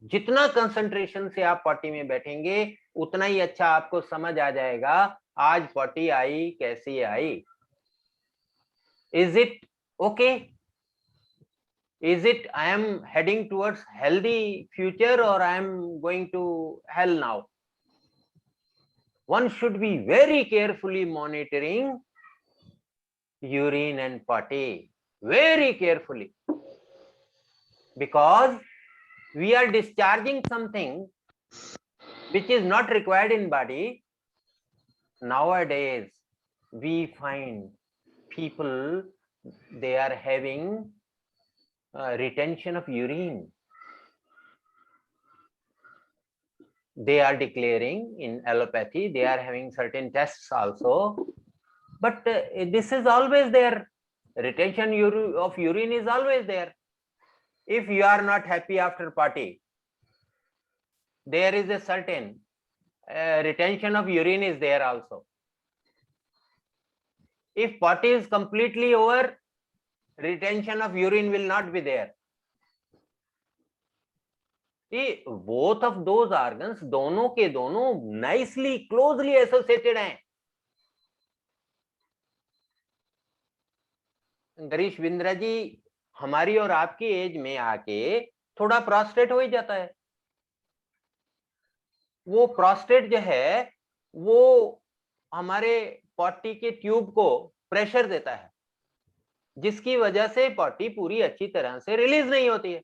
जितना कंसंट्रेशन से आप पार्टी में बैठेंगे उतना ही अच्छा आपको समझ आ जाएगा आज पार्टी आई कैसी आई। Is it okay, is it I am heading towards healthy future or I am going to hell now? One should be very carefully monitoring urine and potty, very carefully, because we are discharging something which is not required in body. Nowadays we find people, they are having retention of urine. They are declaring in allopathy, they are having certain tests also, but this is always there. Retention of urine is always there. If you are not happy after party, there is a certain retention of urine is there also. If party is completely over, retention of urine will not be there. Both of those organs, दोनों के दोनों nicely closely associated हैं। गरीश बिंद्रा जी, हमारी और आपकी as में आके थोड़ा प्रोस्टेट हो ही जाता है। वो प्रोस्टेट जो है वो हमारे पॉटी के ट्यूब को प्रेशर देता है, जिसकी वजह से पॉटी पूरी अच्छी तरह से रिलीज नहीं होती है।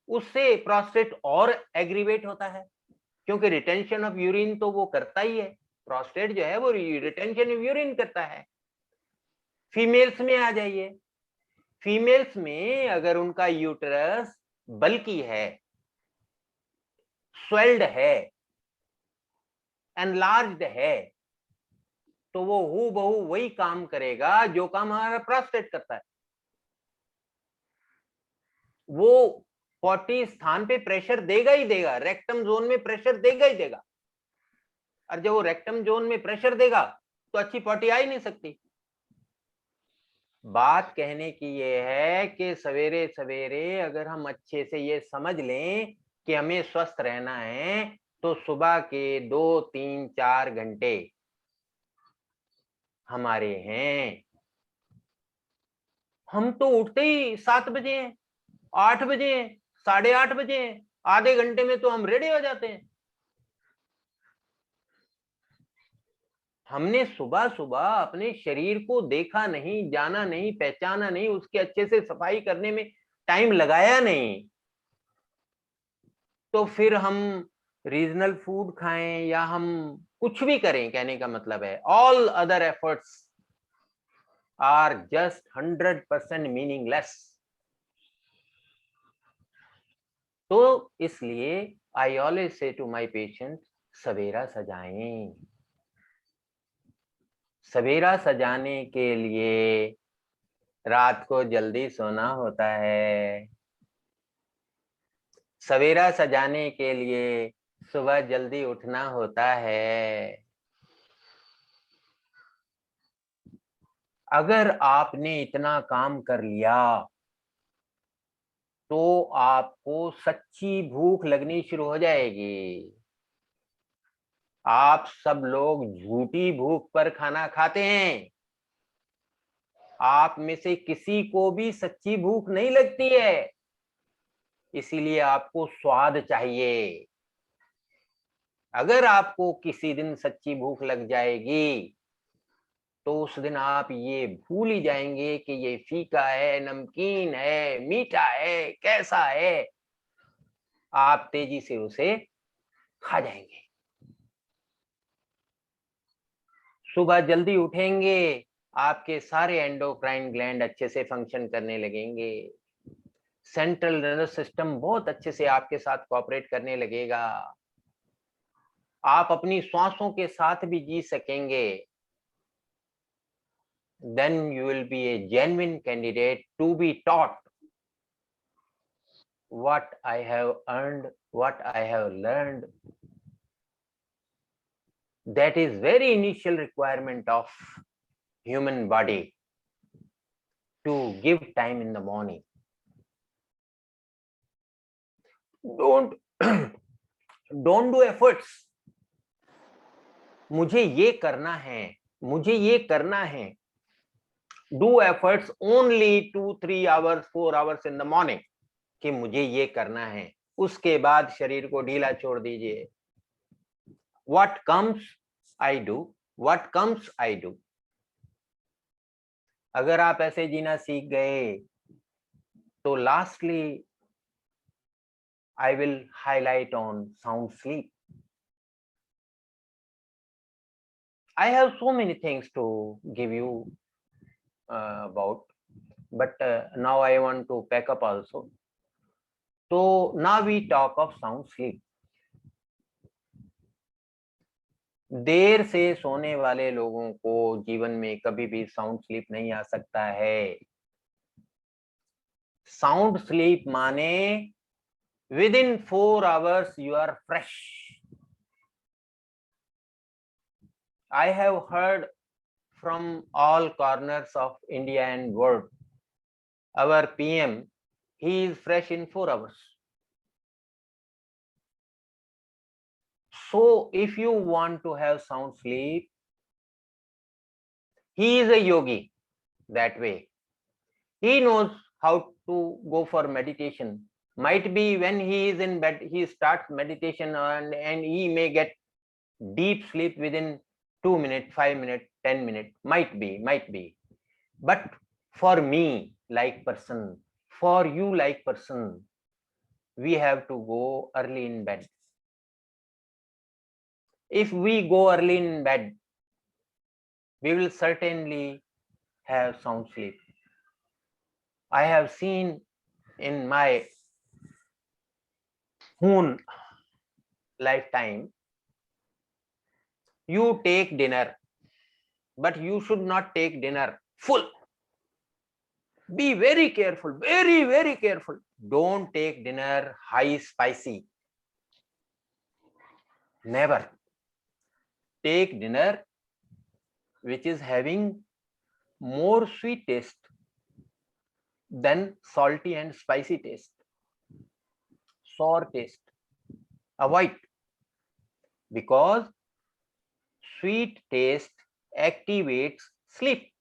उससे प्रोस्टेट और एग्रीवेट होता है, क्योंकि रिटेंशन ऑफ यूरिन तो वो करता ही है। प्रोस्टेट जो है वो रिटेंशन ऑफ यूरिन करता है। फीमेल्स में आ जाइए, फीमेल्स में अगर उनका यूटरस बल्की है, स्वेल्ड है, एनलार्ज्ड है, तो वो हूबहू वही काम करेगा जो काम हमारा प्रोस्टेट करता है। वो पॉटी स्थान पे प्रेशर देगा ही देगा, रेक्टम जोन में प्रेशर देगा ही देगा। और जब वो रेक्टम जोन में प्रेशर देगा तो अच्छी पॉटी आ ही नहीं सकती। बात कहने की ये है कि सवेरे सवेरे अगर हम अच्छे से ये समझ लें कि हमें स्वस्थ रहना है, तो सुबह के 2, 3, 4 घंटे हमारे हैं। हम तो उठते ही 7 बजे हैं, 8 बजे हैं, 8:30 बजे हैं, आधे घंटे में तो हम रेडी हो जाते हैं। हमने सुबह सुबह अपने शरीर को देखा नहीं, जाना नहीं, पहचाना नहीं, उसके अच्छे से सफाई करने में टाइम लगाया नहीं, तो फिर हम रीजनल फूड खाएं या हम कुछ भी करें, कहने का मतलब है all other efforts are just 100% meaningless. तो इसलिए I always say to my patient, सवेरा सजाएं। सवेरा सजाने के लिए रात को जल्दी सोना होता है, सवेरा सजाने के लिए सुबह जल्दी उठना होता है। अगर आपने इतना काम कर लिया तो आपको सच्ची भूख लगनी शुरू हो जाएगी। आप सब लोग झूठी भूख पर खाना खाते हैं, आप में से किसी को भी सच्ची भूख नहीं लगती है, इसीलिए आपको स्वाद चाहिए। अगर आपको किसी दिन सच्ची भूख लग जाएगी तो उस दिन आप ये भूल ही जाएंगे कि ये फीका है, नमकीन है, मीठा है, कैसा है। आप तेजी से उसे खा जाएंगे। सुबह जल्दी उठेंगे, आपके सारे एंडोक्राइन ग्लैंड अच्छे से फंक्शन करने लगेंगे। सेंट्रल नर्वस सिस्टम बहुत अच्छे से आपके साथ कोऑपरेट करने लगेगा। आप अपनी श्वासों के साथ भी जी सकेंगे। Then you will be a genuine candidate to be taught what I have earned, what I have learned. That is very initial requirement of human body, to give time in the morning. Don't don't do efforts. मुझे ये करना है, मुझे ये करना है. Do efforts only 2-3 hours, 4 hours in the morning. कि मुझे ये करना है. उसके बाद शरीर को ढीला छोड़ दीजिए. What comes I do, what comes I do. अगर आप ऐसे जीना सीख गए तो lastly I will highlight on sound sleep. I have so many things to give you about, but now I want to pack up also. So now we talk of sound sleep. देर से सोने वाले लोगों को जीवन में कभी भी sound sleep नहीं आ सकता है. साउंड स्लीप माने within 4 hours you are fresh. I have heard from all corners of India and world, our PM, he is fresh in 4 hours. So if you want to have sound sleep, he is a yogi that way. He knows how to go for meditation. Might be when he is in bed, he starts meditation and he may get deep sleep within 2 minutes, 5 minutes, 10 minutes. Might be. But for me, like person, for you, like person, we have to go early in bed. If we go early in bed, we will certainly have sound sleep. I have seen in my own lifetime, you take dinner, but you should not take dinner full. Be very careful, very, very careful. Don't take dinner high spicy. Never. Take dinner which is having more sweet taste than salty and spicy taste. Sour taste. Avoid. Because sweet taste activates sleep.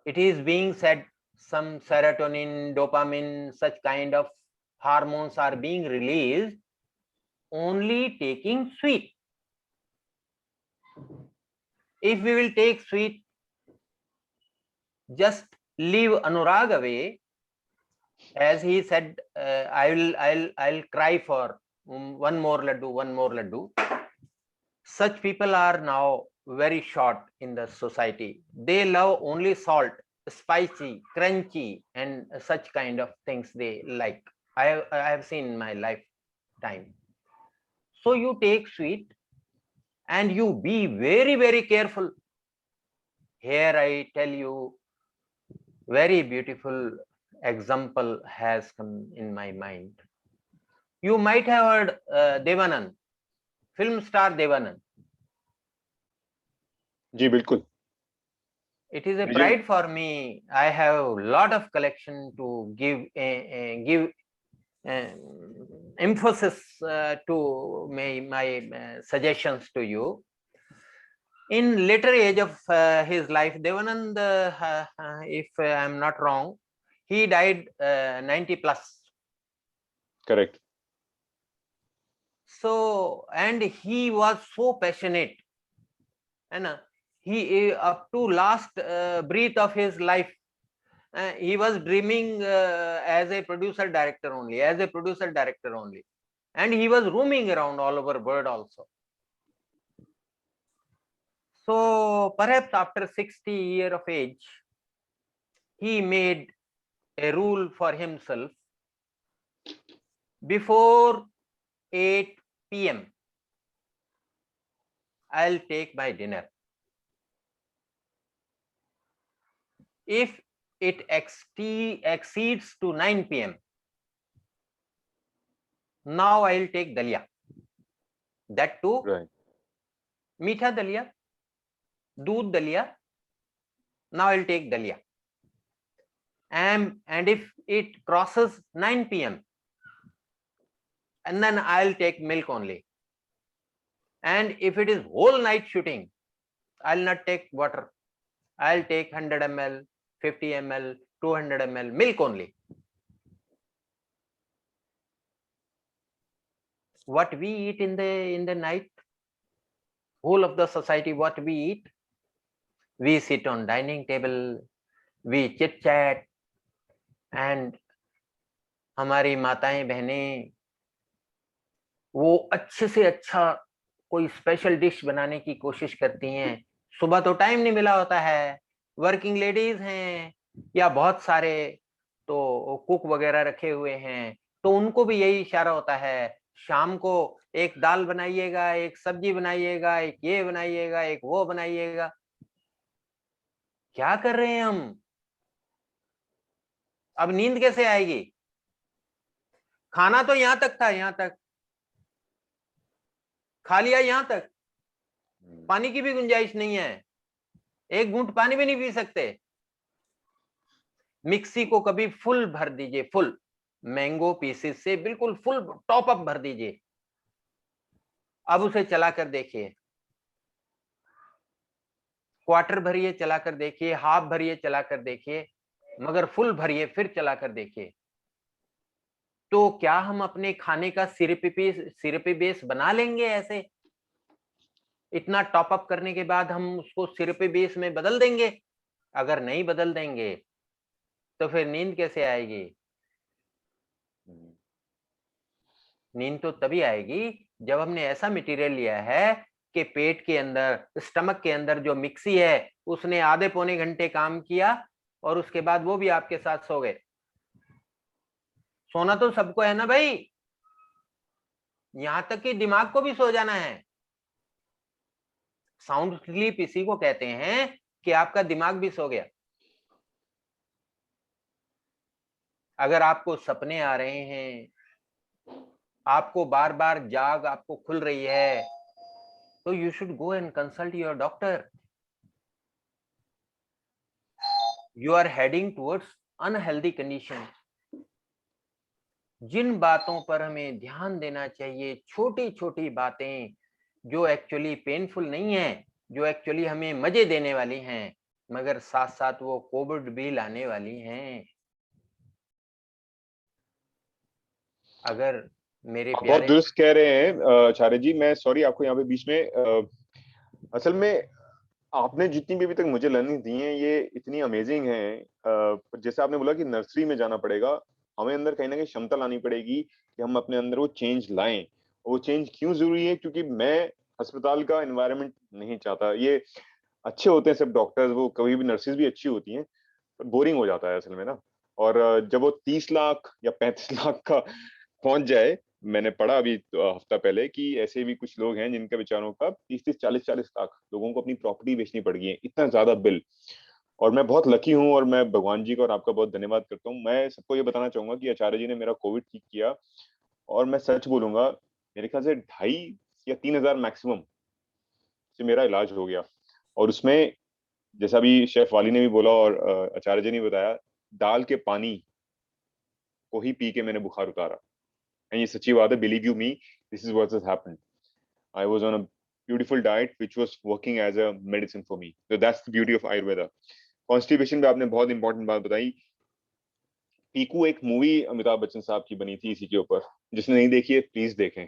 It is being said some serotonin, dopamine, such kind of hormones are being released only taking sweet. If we will take sweet, just leave anurag away. As he said, I'll cry for one more laddu. Such people are now very short in the society. They love only salt, spicy, crunchy, and such kind of things they like. I have seen in my lifetime. So you take sweet and you be very, very careful. Here I tell you, very beautiful example has come in my mind. You might have heard Devanand, film star Devanand. जी बिल्कुल. It is a pride for me. I have a lot of collection to give emphasis to my suggestions to you. In later age of his life, Devanand, if I am not wrong, he died 90 plus. Correct. So, and he was so passionate है ना, he up to last breath of his life he was dreaming as a producer director only, and he was roaming around all over world also. So perhaps after 60 years of age, he made a rule for himself: before 8 p.m. I'll take my dinner. If it exceeds to 9 p.m, now I'll take dalia. That too, Right. meetha dalia, doodh dalia. Now I'll take dalia. And if it crosses 9 p.m, and then I'll take milk only. And if it is whole night shooting, I'll not take water. I'll take 100 ml, 50 ml, 200 ml milk only. What we eat in the night, whole of the society, what we eat, we sit on dining table, we chit chat, and हमारी माताएं बहनें वो अच्छे से अच्छा कोई special dish बनाने की कोशिश करती हैं. सुबह तो टाइम नहीं मिला होता है, वर्किंग लेडीज हैं या बहुत सारे तो कुक वगैरह रखे हुए हैं, तो उनको भी यही इशारा होता है, शाम को एक दाल बनाइएगा, एक सब्जी बनाइएगा, एक ये बनाइएगा, एक वो बनाइएगा. क्या कर रहे हैं हम? अब नींद कैसे आएगी? खाना तो यहां तक था, यहां तक खा लिया, यहां तक पानी की भी गुंजाइश नहीं है, एक घूंट पानी भी नहीं पी सकते. मिक्सी को कभी फुल भर दीजिए, फुल मैंगो पीसेस से बिल्कुल फुल टॉप अप भर दीजिए. अब उसे चलाकर देखिए, क्वार्टर भरिए चलाकर देखिए, हाफ भरिए चलाकर देखिए, मगर फुल भरिए फिर चलाकर देखिए. तो क्या हम अपने खाने का सिरपी बेस बना लेंगे? ऐसे इतना टॉप अप करने के बाद हम उसको सिरपी बेस में बदल देंगे? अगर नहीं बदल देंगे तो फिर नींद कैसे आएगी? नींद तो तभी आएगी जब हमने ऐसा मटेरियल लिया है कि पेट के अंदर, स्टमक के अंदर जो मिक्सी है उसने आधे पौने घंटे काम किया और उसके बाद वो भी आपके साथ सो गए. सोना तो सबको है ना भाई, यहां तक कि दिमाग को भी सो जाना है. साउंड स्लीप इसी को कहते हैं कि आपका दिमाग भी सो गया. अगर आपको सपने आ रहे हैं, आपको बार बार जाग आपको खुल रही है, तो you should go and consult your doctor. You are heading towards unhealthy condition. जिन बातों पर हमें ध्यान देना चाहिए, छोटी छोटी बातें जो एक्चुअली पेनफुल नहीं है, जो एक्चुअली हमें मजे देने वाली हैं, मगर साथ साथ वो कोविड भी लाने वाली हैं. अगर मेरे आप बहुत प्यारे, दुरुस्त कह रहे हैं आचार्य जी. मैं सॉरी आपको यहाँ पे बीच में, असल में आपने जितनी भी अभी तक मुझे लर्निंग दी हैं ये इतनी अमेजिंग है. जैसे आपने बोला कि नर्सरी में जाना पड़ेगा, हमें अंदर कहीं ना कहीं क्षमता लानी पड़ेगी कि हम अपने अंदर वो चेंज लाएं. वो चेंज क्यों जरूरी है? क्योंकि मैं अस्पताल का एनवायरनमेंट नहीं चाहता. ये अच्छे होते हैं सब डॉक्टर्स, वो कभी भी नर्सेज भी अच्छी होती हैं, पर बोरिंग हो जाता है असल में ना. और जब वो 30 लाख या 35 लाख का पहुंच जाए, मैंने पढ़ा अभी हफ्ता पहले कि ऐसे भी कुछ लोग हैं जिनके बेचारों का 30-30, 40-40 लाख लोगों को अपनी प्रॉपर्टी बेचनी पड़ गई है, इतना ज्यादा बिल. और मैं बहुत लकी हूँ और मैं भगवान जी का और आपका बहुत धन्यवाद करता हूँ. मैं सबको ये बताना चाहूंगा कि आचार्य जी ने मेरा कोविड ठीक किया, और मैं सच बोलूंगा मेरे ख्याल से 2,500 या 3,000 मैक्सिमम से मेरा इलाज हो गया. और उसमें जैसा भी शेफ वाली ने भी बोला और आचार्य जी ने बताया, दाल के पानी को ही पी के मैंने बुखार उतारा. एंड ये सच्ची बात है, believe you me, this is what has happened. I was on a beautiful diet which was working as a medicine for me. So that's the beauty of Ayurveda. Constipation पे आपने बहुत इंपॉर्टेंट बात बताई. पीकू एक मूवी अमिताभ बच्चन साहब की बनी थी इसी के ऊपर. जिसने नहीं देखी है प्लीज देखें,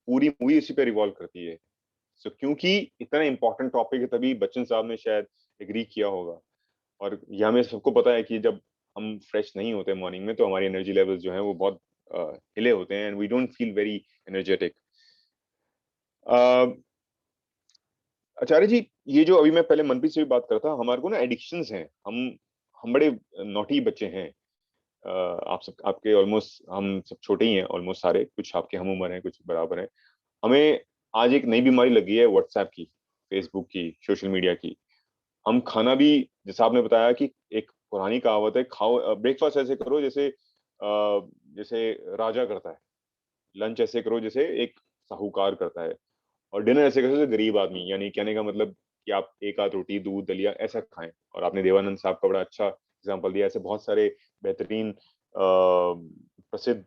पूरी मूवी इसी पे रिवॉल्व करती है. सो क्योंकि इतना इंपॉर्टेंट टॉपिक है तभी बच्चन साहब ने शायद एग्री किया होगा। और ये हमें सबको पता है कि जब हम फ्रेश नहीं होते मॉर्निंग में तो हमारी एनर्जी लेवल्स जो हैं वो बहुत हिले होते हैं and we don't feel very energetic. Acharya ji, ये जो अभी मैं पहले मनप्रीत से भी बात करता, हमारे को ना एडिक्शंस हैं, हम बड़े नॉटी बच्चे हैं। आप सब आपके ऑलमोस्ट हम सब छोटे ही हैं ऑलमोस्ट सारे, कुछ आपके हम उम्र हैं कुछ बराबर हैं। हमें आज एक नई बीमारी लगी है व्हाट्सएप की, फेसबुक की, सोशल मीडिया की। हम खाना भी, जैसा आपने बताया कि एक पुरानी कहावत है, खाओ ब्रेकफास्ट ऐसे करो जैसे जैसे राजा करता है, लंच ऐसे करो जैसे एक साहूकार करता है, और डिनर ऐसे करो जैसे गरीब आदमी। यानी कहने का मतलब कि आप एक आध रोटी दूध दलिया ऐसा खाएं। और आपने देवानंद साहब का बड़ा अच्छा एग्जाम्पल दिया। ऐसे बहुत सारे बेहतरीन प्रसिद्ध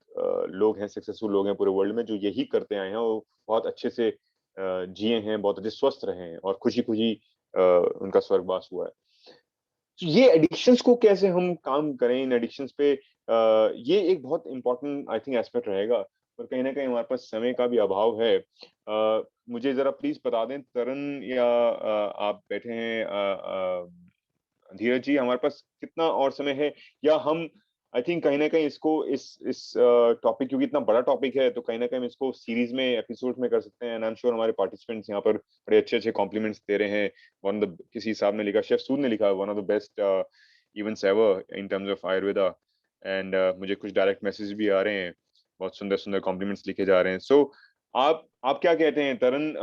लोग हैं, सक्सेसफुल लोग हैं पूरे वर्ल्ड में जो यही करते आए हैं और बहुत अच्छे से जिए हैं, बहुत अच्छे स्वस्थ रहे हैं और खुशी खुशी उनका स्वर्गवास हुआ है। ये एडिक्शंस को कैसे हम काम करें, इन एडिक्शंस पे ये एक बहुत इंपॉर्टेंट आई थिंक एस्पेक्ट रहेगा। पर कहीं ना कहीं हमारे पास समय का भी अभाव है। मुझे जरा प्लीज बता दें तरन या आप बैठे हैं धीरज जी, हमारे पास कितना और समय है, या हम आई थिंक कहीं ना कहीं इसको इस टॉपिक, क्योंकि इतना बड़ा टॉपिक है तो कहीं ना कहीं हम इसको सीरीज में एपिसोड में कर सकते हैं। एंड आई एम श्योर हमारे पार्टिसिपेंट्स यहाँ पर बड़े अच्छे अच्छे कॉम्प्लीमेंट्स दे रहे हैं। वन ऑफ द, किसी साहब ने लिखा, शेफ सूद ने लिखा, one of the best events ever in terms of Ayurveda. And मुझे कुछ डायरेक्ट मैसेज भी आ रहे हैं, बहुत सुंदर सुंदर कॉम्प्लीमेंट्स लिखे जा रहे हैं। सो आप क्या कहते हैं तरन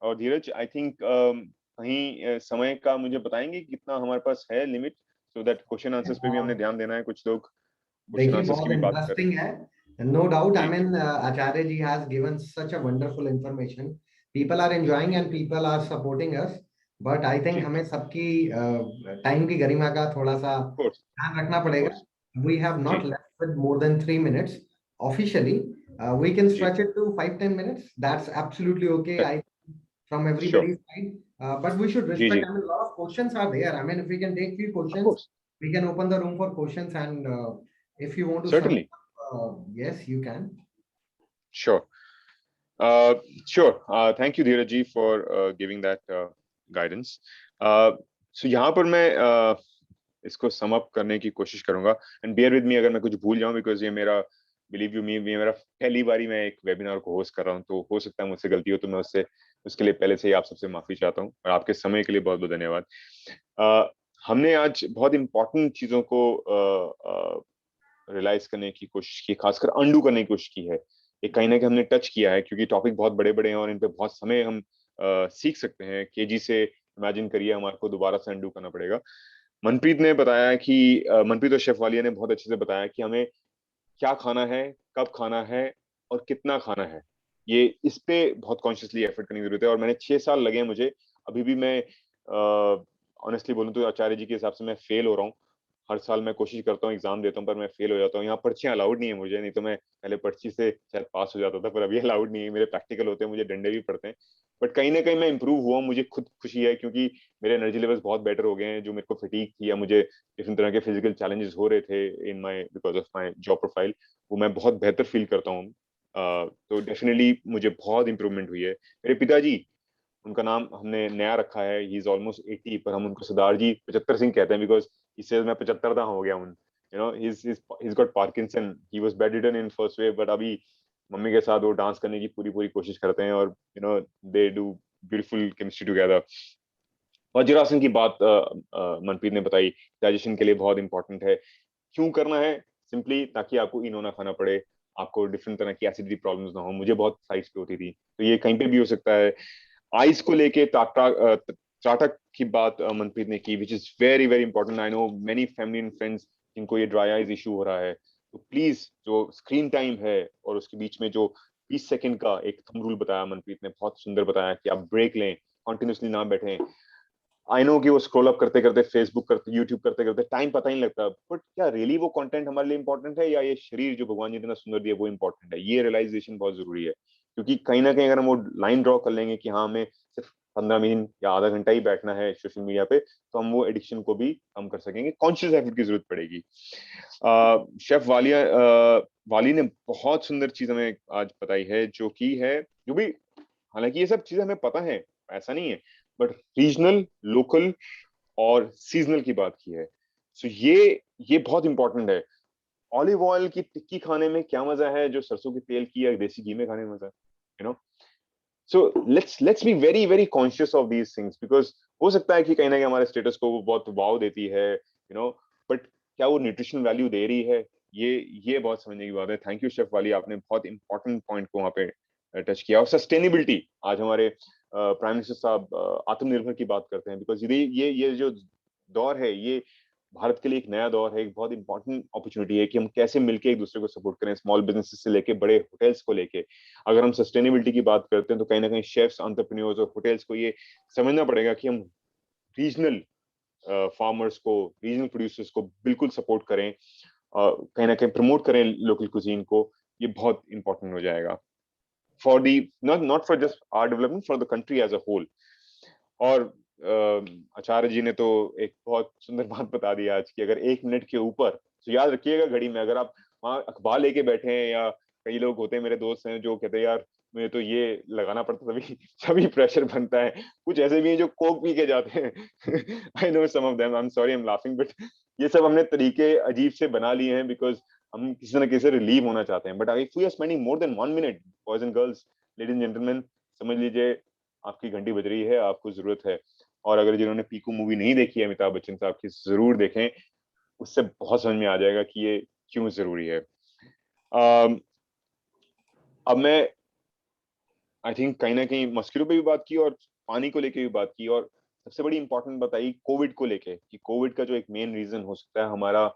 और धीरज? आई थिंक कहीं समय का मुझे बताएंगे कि कितना हमारे पास है limit, so that question answers पे भी हमने ध्यान देना है। कुछ लोग क्वेश्चन देखिए आंसर्स की बहुत भी बात कर रहे इंटरेस्टिंग है, नो डाउट। आई हैं। Mean Acharya ji has given such a wonderful information, people are enjoying and people are supporting us, but I think ji, हमें सबकी टाइम की गरिमा का थोड़ा सा ऑफ कोर्स, ध्यान रखना ऑफ पड़ेगा. कोर्स। We have जी, not left with more than 3 minutes officially. We can जी, stretch it to 5-10 minutes. That's absolutely okay. I from sure, everybody's side. But we should जी, respect. जी, I mean, a lot of questions are there. I mean, if we can take few of questions, course, we can open the room for questions. And if you want to sum certainly, it up, yes, you can. Sure, sure. Thank you Dheeraj ji for giving that guidance. So यहाँ पर मैं इसको sum up करने की कोशिश करूंगा, and bear with me अगर मैं कुछ भूल जाऊं, बिकॉज ये मेरा, बिलीव यू मी, ये मेरा पहली बारी मैं एक वेबिनार को होस्ट कर रहा हूं, तो हो सकता है मुझसे गलती हो, तो मैं उसके लिए पहले से ही आप सबसे माफी चाहता हूं, और आपके समय के लिए बहुत बहुत धन्यवाद। हमने आज बहुत इंपॉर्टेंट चीजों को रियलाइज करने की कोशिश की, खासकर अंडू करने की कोशिश की है। ये कहीं ना कहीं हमने टच किया है, क्योंकि टॉपिक बहुत बड़े बड़े हैं और इन पे बहुत समय हम सीख सकते हैं। केजी से इमेजिन करिए हमारे को दोबारा से अंडू करना पड़ेगा। मनप्रीत ने बताया कि मनप्रीत और शेफ वालिया ने बहुत अच्छे से बताया कि हमें क्या खाना है, कब खाना है और कितना खाना है। ये इस पे बहुत कॉन्शियसली एफर्ट करने की जरूरत है, और मैंने 6 साल लगे हैं मुझे। अभी भी मैं ऑनेस्टली बोलूं तो आचार्य जी के हिसाब से मैं फेल हो रहा हूँ। हर साल मैं कोशिश करता हूँ, एग्जाम देता हूँ, पर मैं फेल हो जाता हूँ। यहाँ पर्चियां अलाउड नहीं है मुझे, नहीं तो मैं पहले पर्ची से शायद पास हो जाता था, पर अभी अलाउड नहीं है। मेरे प्रैक्टिकल होते हैं, मुझे डंडे भी पड़ते हैं, बट कहीं ना कहीं मैं इंप्रूव हुआ हूँ, मुझे खुद खुशी है, क्योंकि मेरे एनर्जी लेवल्स बहुत बेटर हो गए हैं। जो मेरे को फटीग थी या मुझे डिफरेंट तरह के फिजिकल चैलेंजेस हो रहे थे in my because of my job profile, वो मैं बहुत बेहतर फील करता हूँ। तो डेफिनेटली मुझे बहुत इंप्रूवमेंट हुई है। मेरे पिताजी, उनका नाम हमने नया रखा है, ही इज ऑलमोस्ट 80, पर हम उनको सरदार जी 75 सिंह कहते हैं, बिकॉज ही सेज मैं 75 दा हो गया हूं। You know he is got Parkinson, he was bedridden in first wave, but अभी मम्मी के साथ वो डांस करने की पूरी पूरी कोशिश करते हैं, और you know they do beautiful chemistry together. Vajrasana की बात मनप्रीत ने बताई, डाइजेशन के लिए बहुत इंपॉर्टेंट है। क्यों करना है? सिंपली ताकि आपको इनो ना खाना पड़े, आपको डिफरेंट तरह की एसिडिटी प्रॉब्लम्स ना हो। मुझे बहुत साइट्स पे होती थी, तो ये कहीं पे भी हो सकता है। आइस को लेके त्राटक की बात मनप्रीत ने की, which is very very important. I know many family and friends जिनको ये ड्राई आइज इशू हो रहा है, तो प्लीज जो स्क्रीन टाइम है और उसके बीच में जो 20 सेकंड का एक थंब रूल बताया मनप्रीत ने, बहुत सुंदर बताया कि आप ब्रेक लें, कॉन्टिन्यूसली ना बैठें। आई नो कि वो स्क्रॉल अप करते करते, फेसबुक करते, यूट्यूब करते करते टाइम पता ही नहीं लगता, बट क्या रियली वो कंटेंट हमारे लिए इंपॉर्टेंट है, या ये शरीर जो भगवान जी ने इतना सुंदर दिया वो इंपॉर्टेंट है? ये रियलाइजेशन बहुत जरूरी है, क्योंकि कहीं ना कहीं अगर हम वो लाइन ड्रॉ कर लेंगे कि हाँ हमें सिर्फ 15 मिनट या आधा घंटा ही बैठना है सोशल मीडिया पे, तो हम वो एडिक्शन को भी कम कर सकेंगे। कॉन्शियस एफर्ट की जरूरत पड़ेगी। शेफ वाली ने बहुत सुंदर चीज हमें आज बताई है, जो की है, जो भी हालांकि ये सब चीजें हमें पता है, ऐसा नहीं है, बट रीजनल, लोकल और सीजनल की बात की है। सो ये बहुत इंपॉर्टेंट है। ऑलिव ऑयल की टिक्की खाने में क्या मजा है जो सरसों के तेल की या देसी घी में खाने में मजा है, you know. So let's be very very conscious of these things, because हो सकता है कि कहीं ना कहीं हमारे स्टेटस को वो बहुत वाव देती है, यू नो, बट क्या वो न्यूट्रिशन वैल्यू दे रही है, ये बहुत समझने की बात है। थैंक यू शेफ वाली, आपने बहुत इंपॉर्टेंट पॉइंट को वहाँ पे टच किया। और सस्टेनेबिलिटी, आज हमारे प्राइम मिनिस्टर साहब आत्मनिर्भर की बात करते हैं, बिकॉज ये जो दौर है, ये भारत के लिए एक नया दौर है, एक बहुत इंपॉर्टेंट अपॉर्चुनिटी है कि हम कैसे मिलकर एक दूसरे को सपोर्ट करें, स्मॉल बिजनेसेस से लेके बड़े होटल्स को लेके। अगर हम सस्टेनेबिलिटी की बात करते हैं तो कहीं ना कहीं शेफ्स, एंटरप्रेन्योर्स और होटल्स को ये समझना पड़ेगा कि हम रीजनल फार्मर्स को, रीजनल प्रोड्यूसर्स को बिल्कुल सपोर्ट करें, कहीं ना कहीं प्रमोट करें लोकल कुजीन को। ये बहुत इंपॉर्टेंट हो जाएगा for the, not for just our development, for the country as a whole. और आचार्य जी ने तो एक बहुत सुंदर बात बता दी आज की, अगर 1 मिनट के ऊपर, तो याद रखिएगा घड़ी में, अगर आप वहाँ अखबार लेके बैठे हैं, या कई लोग होते हैं, मेरे दोस्त हैं जो कहते हैं यार मुझे तो ये लगाना पड़ता तभी तभी प्रेशर बनता है। कुछ ऐसे भी हैं जो कोक पी के जाते हैं। I know some of them, I am sorry, I am laughing, but ये सब हमने तरीके अजीब से बना लिए हैं बिकॉज हम किसी न किसी से रिलीव होना चाहते हैं। But if we are spending more than 1 minute, boys and girls, ladies and gentleman, समझ लीजिए आपकी घंटी बज रही है, आपको जरूरत है। और अगर जिन्होंने पीकू मूवी नहीं देखी है अमिताभ बच्चन साहब की, जरूर देखें, उससे बहुत समझ में आ जाएगा कि ये क्यों जरूरी है। अब मैं आई थिंक कहीं ना कहीं मस्किलो पे भी बात की और पानी को लेके भी बात की, और सबसे बड़ी इंपॉर्टेंट बताई कोविड को लेके, कि कोविड का जो एक मेन रीजन हो सकता है हमारा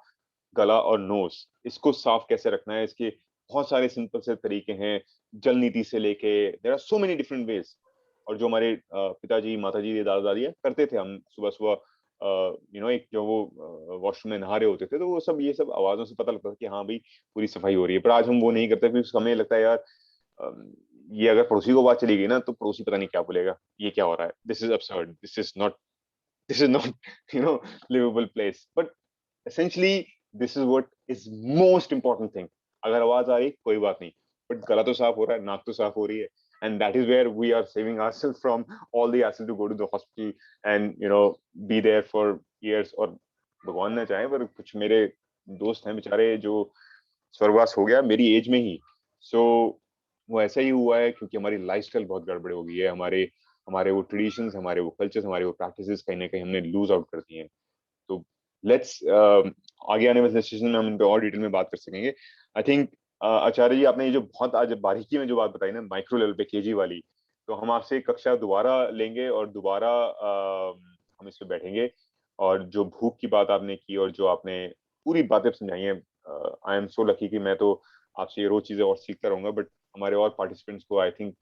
गला और नोज, इसको साफ कैसे रखना है। इसके बहुत सारे सिंपल से तरीके हैं, जल नीति से लेके, there are so many different ways. और जो हमारे पिताजी, माताजी, दादा दादी करते थे, हम सुबह सुबह एक जो वो वॉशरूम में नहा रहे होते थे, तो वो सब, ये सब आवाजों से पता लगता था कि हाँ भाई पूरी सफाई हो रही है। पर आज हम वो नहीं करते, फिर हमें लगता है यार ये अगर पड़ोसी को बात चली गई ना, तो पड़ोसी पता नहीं क्या बोलेगा, ये क्या हो रहा है, this is absurd, this is not livable place. But essentially this is what is most important thing. अगर आवाज आ रही कोई बात नहीं, बट गला तो साफ हो रहा है, नाक तो साफ हो रही है, and that is where we are saving ourselves from all the hassle to go to the hospital and be there for years. और भगवान ना चाहे, पर कुछ मेरे दोस्त हैं बेचारे जो स्वर्गवास हो गया मेरी एज में ही। सो वो ऐसा ही हुआ है क्योंकि हमारी लाइफस्टाइल बहुत गड़बड़ हो गई है, हमारे हमारे वो ट्रेडिशंस, हमारे वो कल्चर्स, हमारे वो प्रैक्टिसेस कहीं ना कहीं हमने लूज आउट कर दिए हैं। तो लेट्स आगे आने वाले सेशन में हम इन पे और डिटेल में बात कर सकेंगे। आई थिंक आचार्य जी, आपने ये जो बहुत आज बारीकी में जो बात बताई ना, माइक्रो लेवल पे केजी वाली, तो हम आपसे कक्षा दोबारा लेंगे और दोबारा हम इस पे बैठेंगे। और जो भूख की बात आपने की और जो आपने पूरी बातें समझाई हैं, आई एम सो लकी कि मैं तो आपसे ये रोज चीजें और सीखता रहूंगा, बट हमारे और पार्टिसिपेंट्स को आई थिंक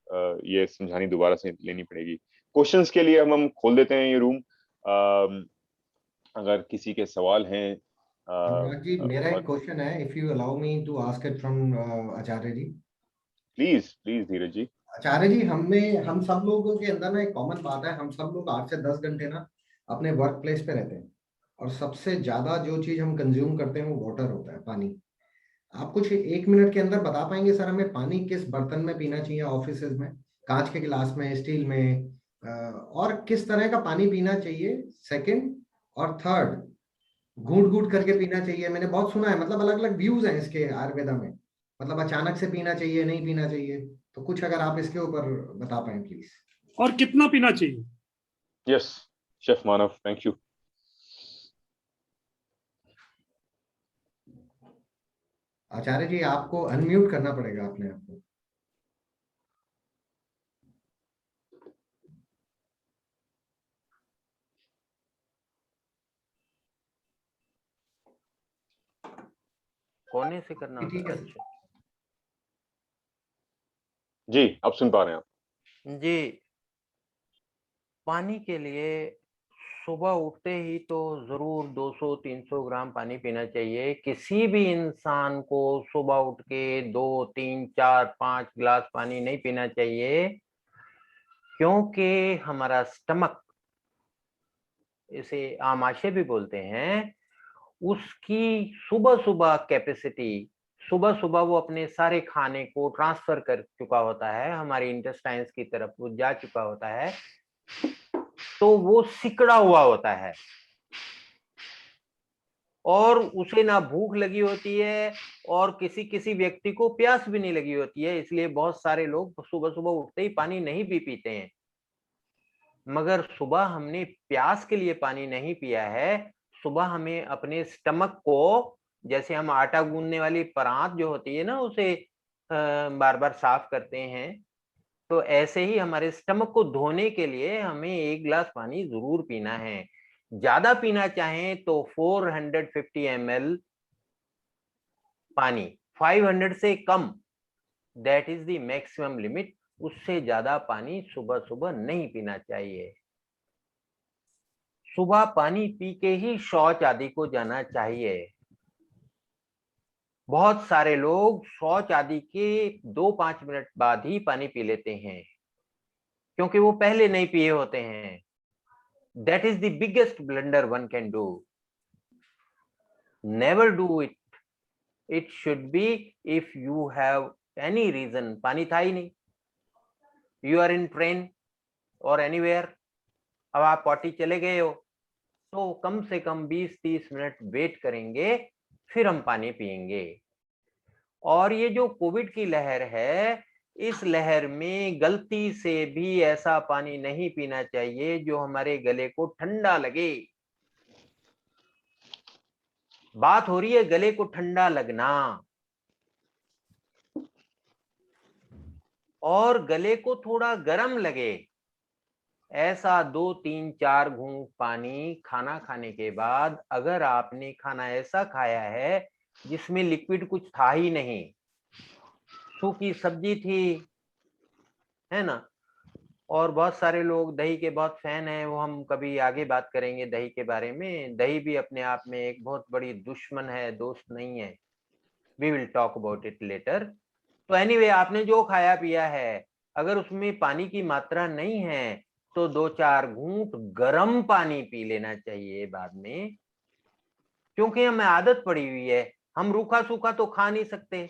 ये समझानी दोबारा से लेनी पड़ेगी। क्वेश्चंस के लिए हम खोल देते हैं ये रूम, अगर किसी के सवाल हैं। अनुराग जी, मेरा एक क्वेश्चन है, if you allow me to ask it from Acharya ji. Please please Dheeraj ji. Acharya ji, हम सब लोगों के अंदर ना एक कॉमन बात है, हम सब लोग 8 से 10 घंटे ना अपने वर्क प्लेस पे रहते हैं, और सबसे ज्यादा जो चीज हम कंज्यूम करते हैं वो वाटर होता है, पानी। आप कुछ 1 मिनट के अंदर बता पाएंगे सर, हमें पानी किस बर्तन में पीना चाहिए ऑफिस में, कांच के गिलास में, स्टील में, और किस तरह का पानी पीना चाहिए, सेकंड, और थर्ड, घूंट घूंट करके पीना चाहिए। मैंने बहुत सुना है, मतलब अलग अलग व्यूज हैं इसके आयुर्वेदा में, मतलब अचानक से पीना चाहिए, नहीं पीना चाहिए, तो कुछ अगर आप इसके ऊपर बता पाए प्लीज। और कितना पीना चाहिए? Yes, chef Manav, thank you. Acharya ji, आपको अनम्यूट करना पड़ेगा अपने आप को। कोने से करना होता ठीक है? है अच्छा जी, अब सुन पा रहे हैं आप? जी। पानी के लिए सुबह उठते ही तो जरूर 200-300 ग्राम पानी पीना चाहिए। किसी भी इंसान को सुबह उठ के 2-3-4-5 गिलास पानी नहीं पीना चाहिए, क्योंकि हमारा स्टमक, इसे आमाशय भी बोलते हैं, उसकी सुबह सुबह कैपेसिटी सुबह सुबह वो अपने सारे खाने को ट्रांसफर कर चुका होता है, हमारी इंटेस्टाइन्स की तरफ वो जा चुका होता है, तो वो सिकड़ा हुआ होता है और उसे ना भूख लगी होती है और किसी किसी व्यक्ति को प्यास भी नहीं लगी होती है। इसलिए बहुत सारे लोग सुबह सुबह उठते ही पानी नहीं पीते हैं। मगर सुबह हमने प्यास के लिए पानी नहीं पिया है, सुबह हमें अपने स्टमक को, जैसे हम आटा गूंदने वाली परात जो होती है ना, उसे बार बार साफ करते हैं, तो ऐसे ही हमारे स्टमक को धोने के लिए हमें 1 गिलास पानी जरूर पीना है। ज्यादा पीना चाहें तो 450 ml पानी, 500 से कम, that is the maximum limit. उससे ज्यादा पानी सुबह सुबह नहीं पीना चाहिए। सुबह पानी पी के ही शौच आदि को जाना चाहिए। बहुत सारे लोग शौच आदि के 2-5 मिनट बाद ही पानी पी लेते हैं, क्योंकि वो पहले नहीं पिए होते हैं। That is the biggest blunder one can do. Never do it. It should be if you have any reason, पानी था ही नहीं, यू आर इन ट्रेन और एनीवेयर, अब आप पॉटी चले गए हो, तो कम से कम 20-30 मिनट वेट करेंगे, फिर हम पानी पिएंगे। और ये जो कोविड की लहर है, इस लहर में गलती से भी ऐसा पानी नहीं पीना चाहिए जो हमारे गले को ठंडा लगे। बात हो रही है गले को ठंडा लगना, और गले को थोड़ा गर्म लगे, ऐसा 2-3-4 घूंट पानी खाना खाने के बाद, अगर आपने खाना ऐसा खाया है जिसमें लिक्विड कुछ था ही नहीं, सूखी सब्जी थी, है ना, और बहुत सारे लोग दही के बहुत फैन हैं, वो हम कभी आगे बात करेंगे दही के बारे में। दही भी अपने आप में एक बहुत बड़ी दुश्मन है, दोस्त नहीं है। We will talk about it later. तो एनीवे, आपने जो खाया पिया है, अगर उसमें पानी की मात्रा नहीं है तो 2-4 घूंट गर्म पानी पी लेना चाहिए बाद में, क्योंकि हमें आदत पड़ी हुई है, हम रूखा सूखा तो खा नहीं सकते,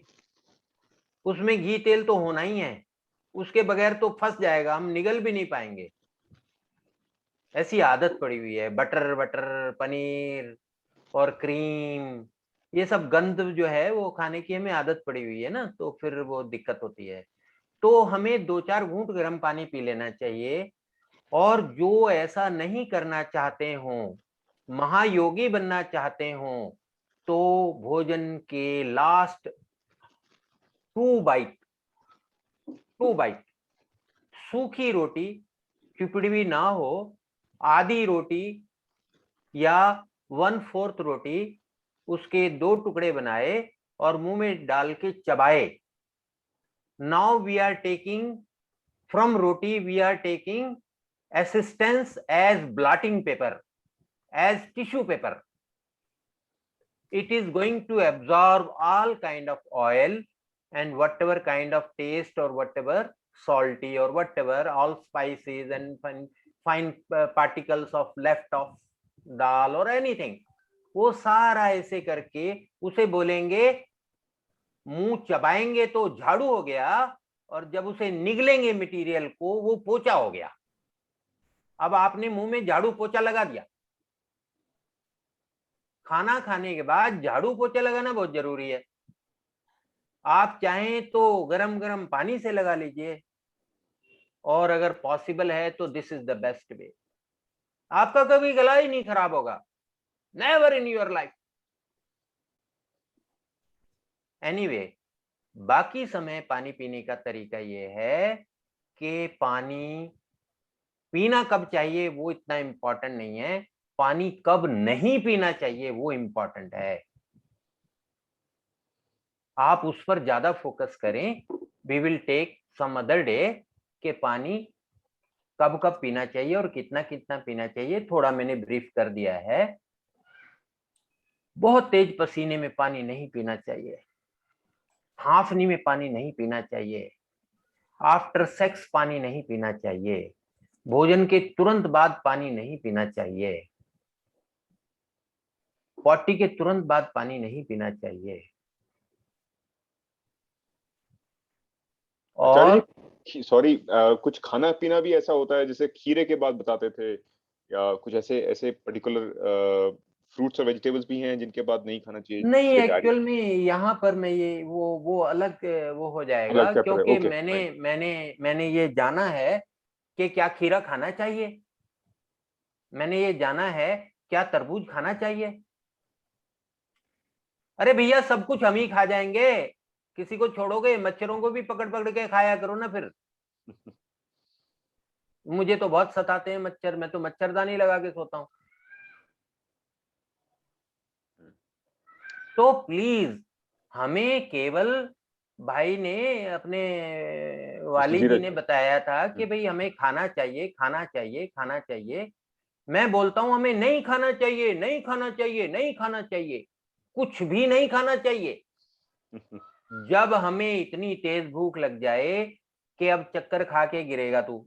उसमें घी तेल तो होना ही है, उसके बगैर तो फंस जाएगा, हम निगल भी नहीं पाएंगे, ऐसी आदत पड़ी हुई है। बटर बटर पनीर और क्रीम, ये सब गंद जो है वो खाने की हमें आदत पड़ी हुई है ना, तो फिर वो दिक्कत होती है। तो हमें 2-4 घूंट गर्म पानी पी लेना चाहिए। और जो ऐसा नहीं करना चाहते हो, महायोगी बनना चाहते हो, तो भोजन के लास्ट 2 बाइट सूखी रोटी, खिचड़ी ना हो, आधी रोटी या 1/4 रोटी, उसके 2 टुकड़े बनाए और मुंह में डाल के चबाए। Now we are taking from roti, we are taking assistance as blotting paper, as tissue paper. It is going to absorb all kind of oil and whatever kind of taste or whatever salty or whatever, all spices and fine particles of left of dal or anything, वो सारा ऐसे करके उसे बोलेंगे, मुंह चबाएंगे तो झाड़ू हो गया, और जब उसे निगलेंगे मटेरियल को, वो पोछा हो गया। अब आपने मुंह में झाड़ू पोछा लगा दिया। खाना खाने के बाद झाड़ू पोछा लगाना बहुत जरूरी है। आप चाहें तो गरम गरम पानी से लगा लीजिए, और अगर पॉसिबल है तो this is the best way. आपका कभी गला ही नहीं खराब होगा, never in your life. Anyway, बाकी समय पानी पीने का तरीका ये है कि पानी पीना कब चाहिए वो इतना इंपॉर्टेंट नहीं है, पानी कब नहीं पीना चाहिए वो इंपॉर्टेंट है। आप उस पर ज्यादा फोकस करें। We will take some other day कि पानी कब कब पीना चाहिए और कितना कितना पीना चाहिए, थोड़ा मैंने ब्रीफ कर दिया है। बहुत तेज पसीने में पानी नहीं पीना चाहिए, हांफनी में पानी नहीं पीना चाहिए, आफ्टर सेक्स पानी नहीं पीना चाहिए, भोजन के तुरंत बाद पानी नहीं पीना चाहिए, पॉटी के तुरंत बाद पानी नहीं पीना चाहिए। और सॉरी, कुछ खाना पीना भी ऐसा होता है जैसे खीरे के बाद बताते थे, या कुछ ऐसे ऐसे पर्टिकुलर फ्रूट्स और वेजिटेबल्स भी हैं जिनके बाद नहीं खाना चाहिए, नहीं, जिससे एक्चुअल में यहाँ पर मैं ये वो अलग वो हो जाएगा, अलग चैप्टर है। क्योंकि ओके मैंने फाइन। मैंने ये जाना है कि क्या खीरा खाना चाहिए, मैंने ये जाना है क्या तरबूज खाना चाहिए। अरे भैया सब कुछ हम ही खा जाएंगे, किसी को छोड़ोगे? मच्छरों को भी पकड़ पकड़ के खाया करो ना फिर। मुझे तो बहुत सताते हैं मच्छर, मैं तो मच्छरदानी लगा के सोता हूँ। तो प्लीज हमें केवल भाई ने अपने मिस्टर वाली जी ने धीरज। बताया था कि भाई हमें खाना चाहिए, खाना चाहिए, खाना चाहिए। मैं बोलता हूं हमें नहीं खाना चाहिए, नहीं खाना चाहिए, नहीं खाना चाहिए, कुछ भी नहीं खाना चाहिए। जब हमें इतनी तेज भूख लग जाए कि अब चक्कर खा के गिरेगा तू,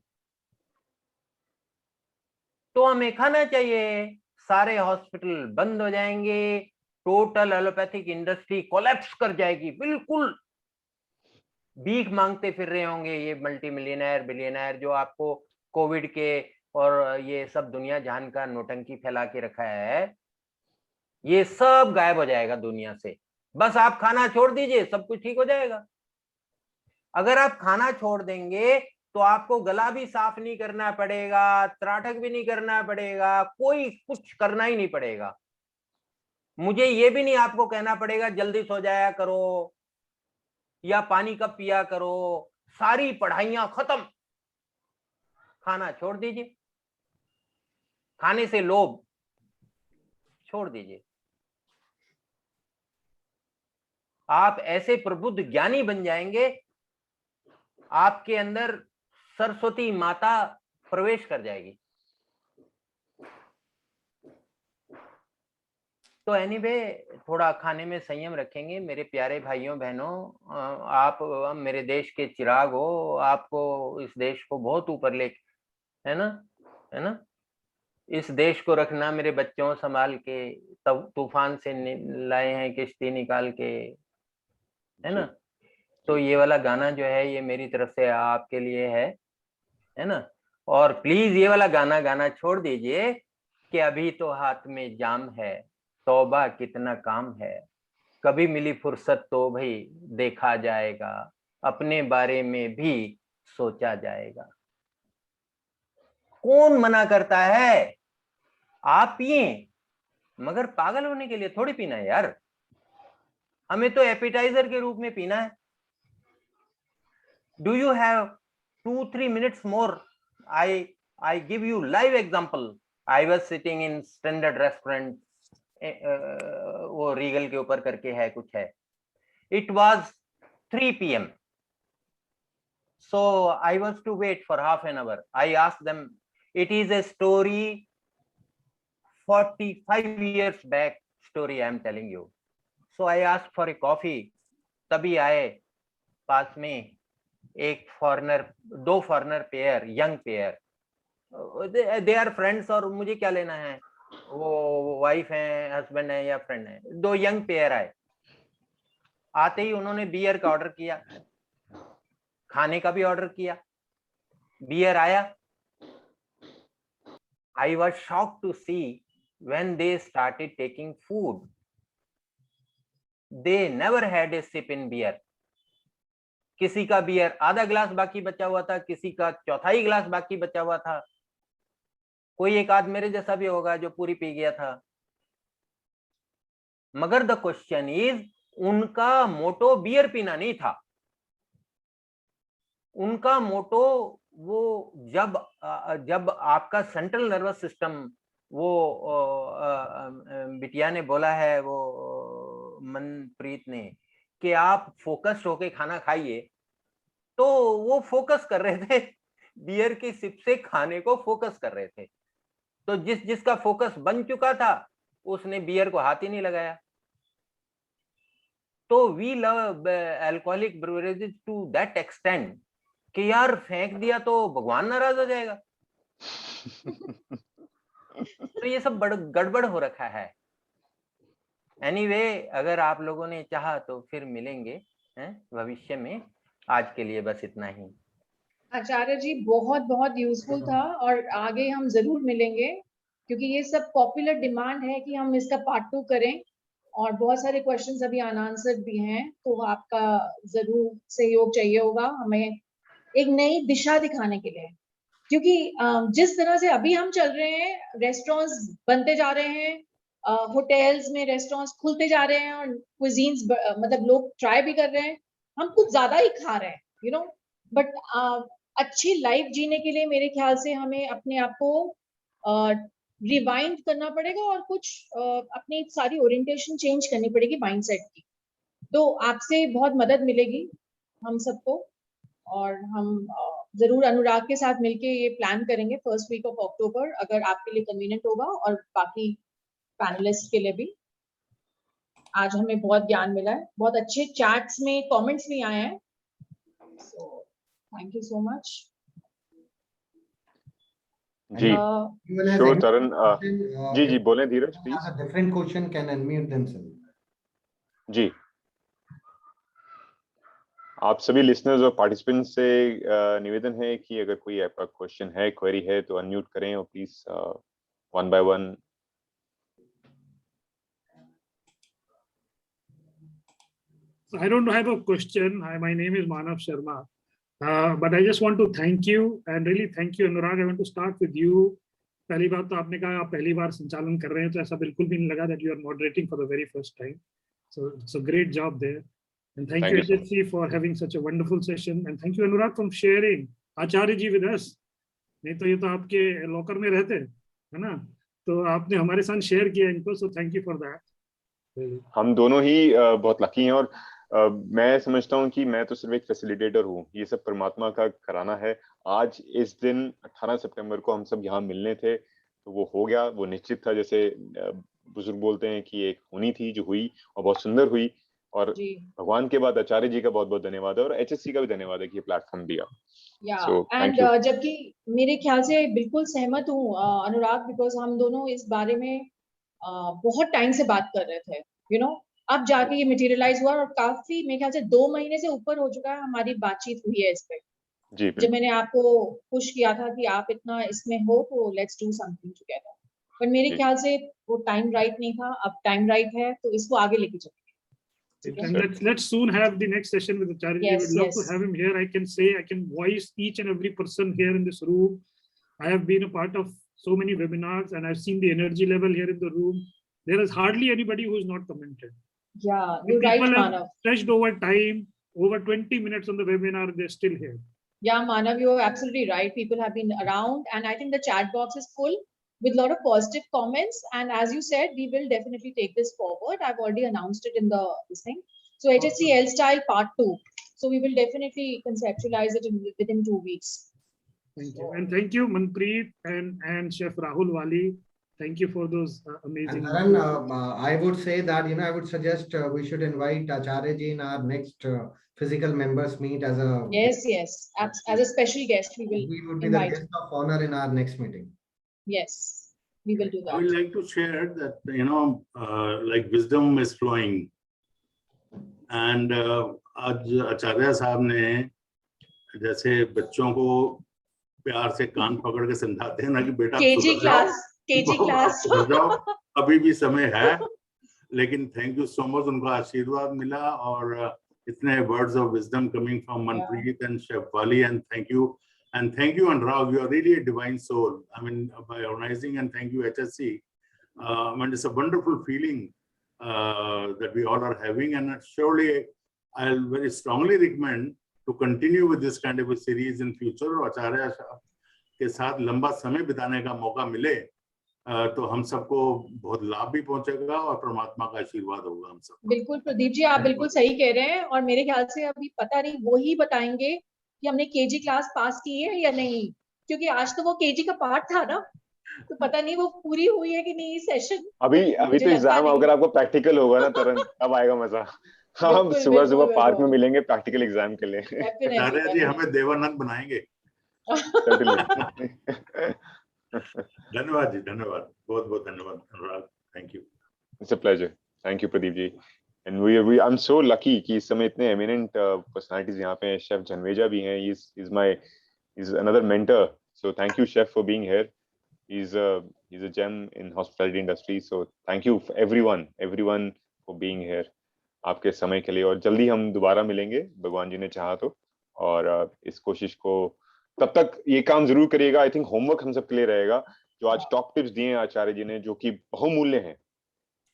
तो हमें खाना चाहिए। सारे हॉस्पिटल बंद हो जाएंगे, टोटल एलोपैथिक इंडस्ट्री कोलैप्स कर जाएगी, बिल्कुल भीख मांगते फिर रहे होंगे ये मल्टी मिलियनर बिलियनर जो आपको कोविड के और ये सब दुनिया जहान का नोटंकी फैला के रखा है, ये सब गायब हो जाएगा दुनिया से। बस आप खाना छोड़ दीजिए, सब कुछ ठीक हो जाएगा। अगर आप खाना छोड़ देंगे तो आपको गला भी साफ नहीं करना पड़ेगा, त्राटक भी नहीं करना पड़ेगा, कोई कुछ करना ही नहीं पड़ेगा। मुझे ये भी नहीं आपको कहना पड़ेगा जल्दी सो जाया करो या पानी कब पिया करो, सारी पढ़ाइयां खत्म। खाना छोड़ दीजिए, खाने से लोभ छोड़ दीजिए। आप ऐसे प्रबुद्ध ज्ञानी बन जाएंगे, आपके अंदर सरस्वती माता प्रवेश कर जाएगी। तो एनीवे थोड़ा खाने में संयम रखेंगे मेरे प्यारे भाइयों बहनों। आप मेरे देश के चिराग हो, आपको इस देश को बहुत ऊपर ले, है ना, है ना, इस देश को रखना मेरे बच्चों संभाल के, तब तूफान से लाए हैं किश्ती निकाल के, है ना। तो ये वाला गाना जो है ये मेरी तरफ से आपके लिए है ना। और प्लीज ये वाला गाना गाना छोड़ दीजिए कि अभी तो हाथ में जाम है, तौबा कितना काम है, कभी मिली फुर्सत तो भाई देखा जाएगा, अपने बारे में भी सोचा जाएगा। कौन मना करता है? आप पिए, मगर पागल होने के लिए थोड़ी पीना है यार, हमें तो एपिटाइजर के रूप में पीना है। Do you have 2-3 minutes more? I give you live example. I was sitting in standard restaurant, वो रीगल के ऊपर करके है कुछ है. It was 3 p.m. So I was to wait for half an hour. I asked them, it is a story 45 years back story I am telling you. So I asked for a coffee. तभी आए पास में एक foreigner, दो foreigner pair, young pair, they are friends, और मुझे क्या लेना है वो वाइफ है, हस्बैंड है या फ्रेंड है। दो यंग पेयर आए, आते ही उन्होंने बियर का ऑर्डर किया, खाने का भी ऑर्डर किया, बियर आया। I was shocked to see when they started taking food, they never had a sip in beer. किसी का बियर आधा ग्लास बाकी बचा हुआ था, किसी का चौथाई ग्लास बाकी बचा हुआ था, कोई एक आध मेरे जैसा भी होगा जो पूरी पी गया था। मगर द क्वेश्चन इज, उनका मोटो बियर पीना नहीं था, उनका मोटो वो जब आपका सेंट्रल नर्वस सिस्टम, वो बिटिया ने बोला है, वो मनप्रीत ने, कि आप फोकस्ड होके खाना खाइए, तो वो फोकस कर रहे थे, बियर की सिप से खाने को फोकस कर रहे थे। तो जिसका फोकस बन चुका था उसने बियर को हाथ ही नहीं लगाया। तो we love alcoholic breweries to that extent कि यार फेंक दिया तो भगवान नाराज हो जाएगा। तो ये सब गड़बड़ हो रखा है। एनीवे, अगर आप लोगों ने चाहा तो फिर मिलेंगे हैं भविष्य में। आज के लिए बस इतना ही। आचार्य जी बहुत बहुत यूजफुल था, और आगे हम जरूर मिलेंगे क्योंकि ये सब पॉपुलर डिमांड है कि हम इसका पार्ट 2 करें, और बहुत सारे क्वेश्चंस अभी अनआंसर्ड भी हैं, तो आपका जरूर सहयोग चाहिए होगा हमें एक नई दिशा दिखाने के लिए। क्योंकि जिस तरह से अभी हम चल रहे हैं, रेस्टोरेंट्स बनते जा रहे हैं, होटल्स में रेस्टोरेंट्स खुलते जा रहे हैं, और कुजीन्स मतलब लोग ट्राई भी कर रहे हैं, हम कुछ ज्यादा ही खा रहे हैं, यू नो। बट अच्छी लाइफ जीने के लिए मेरे ख्याल से हमें अपने आप को रिवाइंड करना पड़ेगा, और कुछ अपनी सारी ओरिएंटेशन चेंज करनी पड़ेगी माइंडसेट की। तो आपसे बहुत मदद मिलेगी हम सबको, और हम जरूर अनुराग के साथ मिलके ये प्लान करेंगे फर्स्ट वीक ऑफ अक्टूबर, अगर आपके लिए कन्वीनियंट होगा, और बाकी पैनलिस्ट के लिए भी। आज हमें बहुत ज्ञान मिला है, बहुत अच्छे चैट्स में कमेंट्स भी आए हैं, so thank you so much. Ji sure Tarun, ji ji बोलें Dheeraj please. has a different question can unmute themselves. Ji आप सभी लिसनर्स और पार्टिसिपेंट्स से निवेदन है कि अगर कोई आपका क्वेश्चन है, क्वेरी है, तो अनम्यूट करें और please one by one. I don't have a question. Hi, my name is Manav Sharma. But I just want to thank you and really thank you, Anurag. I want to start with you. पहली बात तो आपने कहा आप पहली बार संचालन कर रहे हैं, तो ऐसा बिल्कुल भी नहीं लगा that you are moderating for the very first time. So it's a great job there. And thank you HHC for having such a wonderful session. And thank you Anurag for sharing Acharya ji with us. नहीं तो ये तो आपके locker में रहते है ना, तो आपने हमारे साथ शेयर किया इनको, so thank you for that. हम दोनों ही बहुत लकी हैं, और मैं समझता हूँ कि मैं तो सिर्फ एक फैसिलिटेटर हूँ, ये सब परमात्मा का कराना है। आज इस दिन 18 सितंबर को हम सब यहाँ मिलने थे, तो वो हो गया, वो निश्चित था। जैसे बुजुर्ग बोलते हैं कि एक होनी थी जो हुई, और बहुत सुंदर हुई, और भगवान के बाद आचार्य जी का बहुत बहुत धन्यवाद है, और HHC का भी धन्यवाद है कि ये प्लेटफॉर्म दिया। एंड जबकि मेरे ख्याल से बिल्कुल सहमत हूँ अनुराग, बिकॉज हम दोनों इस बारे में बहुत टाइम से बात कर रहे थे, यू नो। अब जाके ये मटेरियलाइज हुआ, और काफी मेरे ख्याल से 2 महीने से ऊपर हो चुका है हमारी बातचीत हुई है इस पे। जब मैंने आपको पुश किया था कि आप इतना इसमें हो, तो लेट्स डू समथिंग टुगेदर, पर मेरे ख्याल से वो टाइम राइट नहीं था, अब टाइम राइट है, तो इसको आगे लेके चलेंगे। And let's soon have the next session with Acharya. Yes, I would love to have him here. I can voice each and every person here in this room. I have been a part of so many webinars, and I've seen the energy level here in the room. There is hardly anybody who is not commented. Yeah, you're right, Manav. People have stretched over time, over 20 minutes on the webinar, they're still here. Yeah, Manav, you're absolutely right. People have been around, and I think the chat box is full with a lot of positive comments. And as you said, we will definitely take this forward. I've already announced it in this thing. So HHC LStyle Part 2. So we will definitely conceptualize it within 2 weeks. Thank you. And thank you, Manpreet and Chef Rahul Wali. Thank you for those amazing. And Dharan, I would say that, I would suggest we should invite Acharya ji in our next physical members meet as a yes, as a special guest. We would be invite. the guest of honor in our next meeting. Yes, we will do that. I would like to share that, like wisdom is flowing. And आज आचार्य साहब ने जैसे बच्चों को प्यार से कान पकड़ के समझाते हैं ना कि बेटा केजी क्लास जाओ, अभी भी समय है। लेकिन थैंक यू सो मच, उनका आशीर्वाद मिला, और इतने words of wisdom coming from Manpreet and chef वाली, and thank you Anurag, you are really a divine soul. I mean, by organizing, and thank you HHC. I mean, it's a wonderful feeling that we all are having, and surely I'll very strongly recommend to continue with this kind of a series in future. आचार्य के साथ लंबा समय बिताने का मौका मिले तो हम सबको बहुत लाभ भी पहुंचेगा, और परमात्मा का आशीर्वाद होगा हम सब। बिल्कुल प्रदीप जी, आप बिल्कुल सही कह रहे हैं, और मेरे ख्याल से अभी पता नहीं वो ही बताएंगे कि हमने केजी क्लास पास की है या नहीं, क्योंकि आज तो वो केजी का पार्ट था ना, तो पता नहीं वो पूरी हुई है कि नहीं सेशन। अभी तो एग्जाम, अगर आपको प्रैक्टिकल होगा ना तरन, अब आएगा मजा। हम सुबह पार्क में मिलेंगे प्रैक्टिकल एग्जाम के लिए। आचार्य जी हमें देवानंद बनाएंगे। धन्यवाद जी, धन्यवाद, बहुत बहुत धन्यवाद Anurag, thank you. It's a pleasure, thank you Pradeep ji. And I'm so lucky कि इस समय इतने eminent personalities यहाँ पे हैं. Chef Janveja भी हैं. He's another mentor. So thank you, Chef, for being here. He's a gem in hospitality industry. So thank you for everyone for being here. आपके समय के लिए, और जल्दी हम दोबारा मिलेंगे भगवान जी ने चाहा तो. और इस कोशिश को तब तक ये काम जरूर करिएगा. आई थिंक होमवर्क हम सबके लिए रहेगा. जो आज टॉप टिप्स दिए हैं आचार्य जी ने, जो कि बहुमूल्य हैं,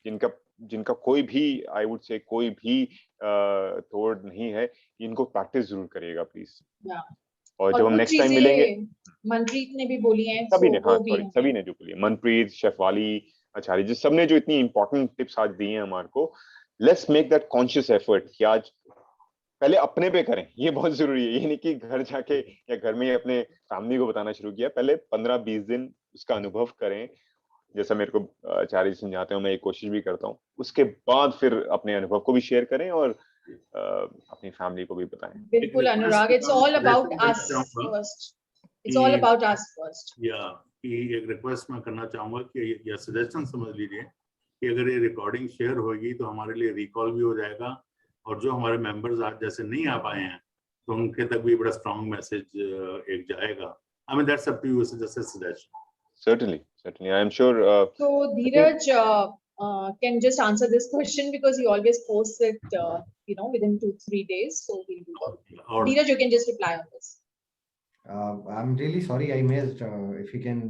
जिनका कोई भी, आई वुड से, कोई भी तोड़ नहीं है, इनको प्रैक्टिस जरूर करिएगा प्लीज. और जब हम नेक्स्ट टाइम मिलेंगे, मनप्रीत ने भी बोली हैं, सभी ने, हाँ सॉरी, सभी ने जो बोली है, मनप्रीत, शेफवाली, आचार्य जी, सबने जो इतनी इंपॉर्टेंट टिप्स आज दी हैं हमारे को, let's make that conscious effort कि आज पहले अपने पे करें. ये बहुत जरूरी है. ये नहीं कि घर जाके या घर में ही अपने फैमिली को बताना शुरू किया. पहले 15-20 दिन उसका अनुभव करें, जैसा मेरे को आचार्य जी समझाते हैं, मैं ये कोशिश भी करता हूँ. उसके बाद फिर अपने अनुभव को भी शेयर करें और अपनी फैमिली को भी बताएं. बिल्कुल Anurag, it's all about us first. It's all about us first. या एक रिक्वेस्ट मैं करना चाहूंगा कि, या सजेशन समझ लीजिए, कि अगर ये रिकॉर्डिंग शेयर होगी तो हमारे लिए रिकॉल भी हो जाएगा, और जो हमारे मेंबर्स आज जैसे नहीं आ पाए हैं तो उनके तक भी बड़ा स्ट्रॉन्ग मैसेज एक जाएगा. I mean that's up to you, just a suggestion. Certainly, I am sure. So Dheeraj can just answer this question because he always posts it, within 2-3 days. So we'll do that. Dheeraj, you can just reply on this. I'm really sorry I missed. If you can.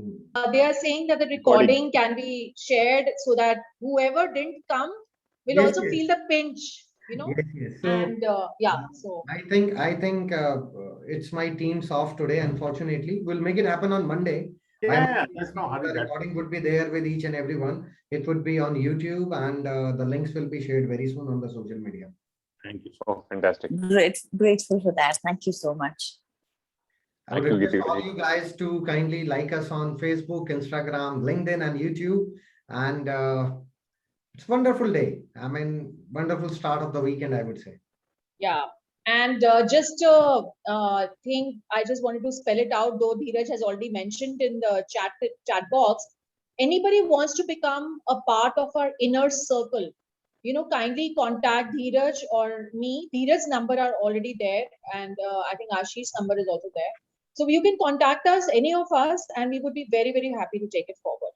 They are saying that the recording can be shared so that whoever didn't come will also feel the pinch. Yes. So, and so I think it's my team's off today. Unfortunately, we'll make it happen on Monday. Yeah, there's no hurry. The recording would be there with each and everyone. It would be on YouTube, and the links will be shared very soon on the social media. Thank you. Oh, fantastic. Grateful for that. Thank you so much. I would request all you guys to kindly like us on Facebook, Instagram, LinkedIn, and YouTube. And it's a wonderful day. I mean, wonderful start of the weekend, I would say. Yeah. And just thing, I just wanted to spell it out, though Dheeraj has already mentioned in the chat box. Anybody wants to become a part of our inner circle, kindly contact Dheeraj or me. Dheeraj's number are already there, and I think Ashish's number is also there. So you can contact us, any of us, and we would be very, very happy to take it forward.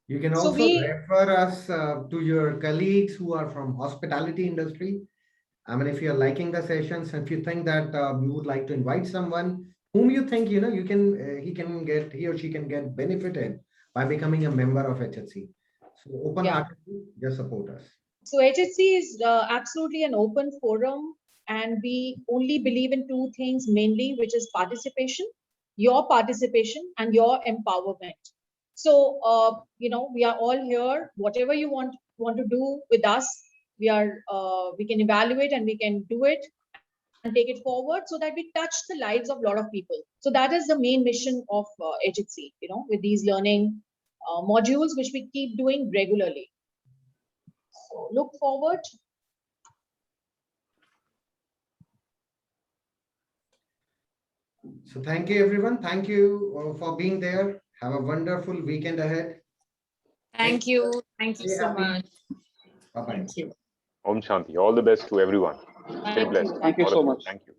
You can also refer us to your colleagues who are from hospitality industry. I mean, if you're liking the sessions, if you think that you would like to invite someone whom you think, he or she can get benefited by becoming a member of HHC. So open-heartedly, just support us. So HHC is absolutely an open forum, and we only believe in two things mainly, which is participation, your participation, and your empowerment. So, we are all here. Whatever you want to do with us, we can evaluate and we can do it and take it forward so that we touch the lives of a lot of people. So that is the main mission of HHC, with these learning modules, which we keep doing regularly. So look forward. So thank you, everyone. Thank you for being there. Have a wonderful weekend ahead. Thank you. Thank you so much. Bye-bye. Thank you. Om Shanti. All the best to everyone. Stay blessed. Thank you so much. Thank you.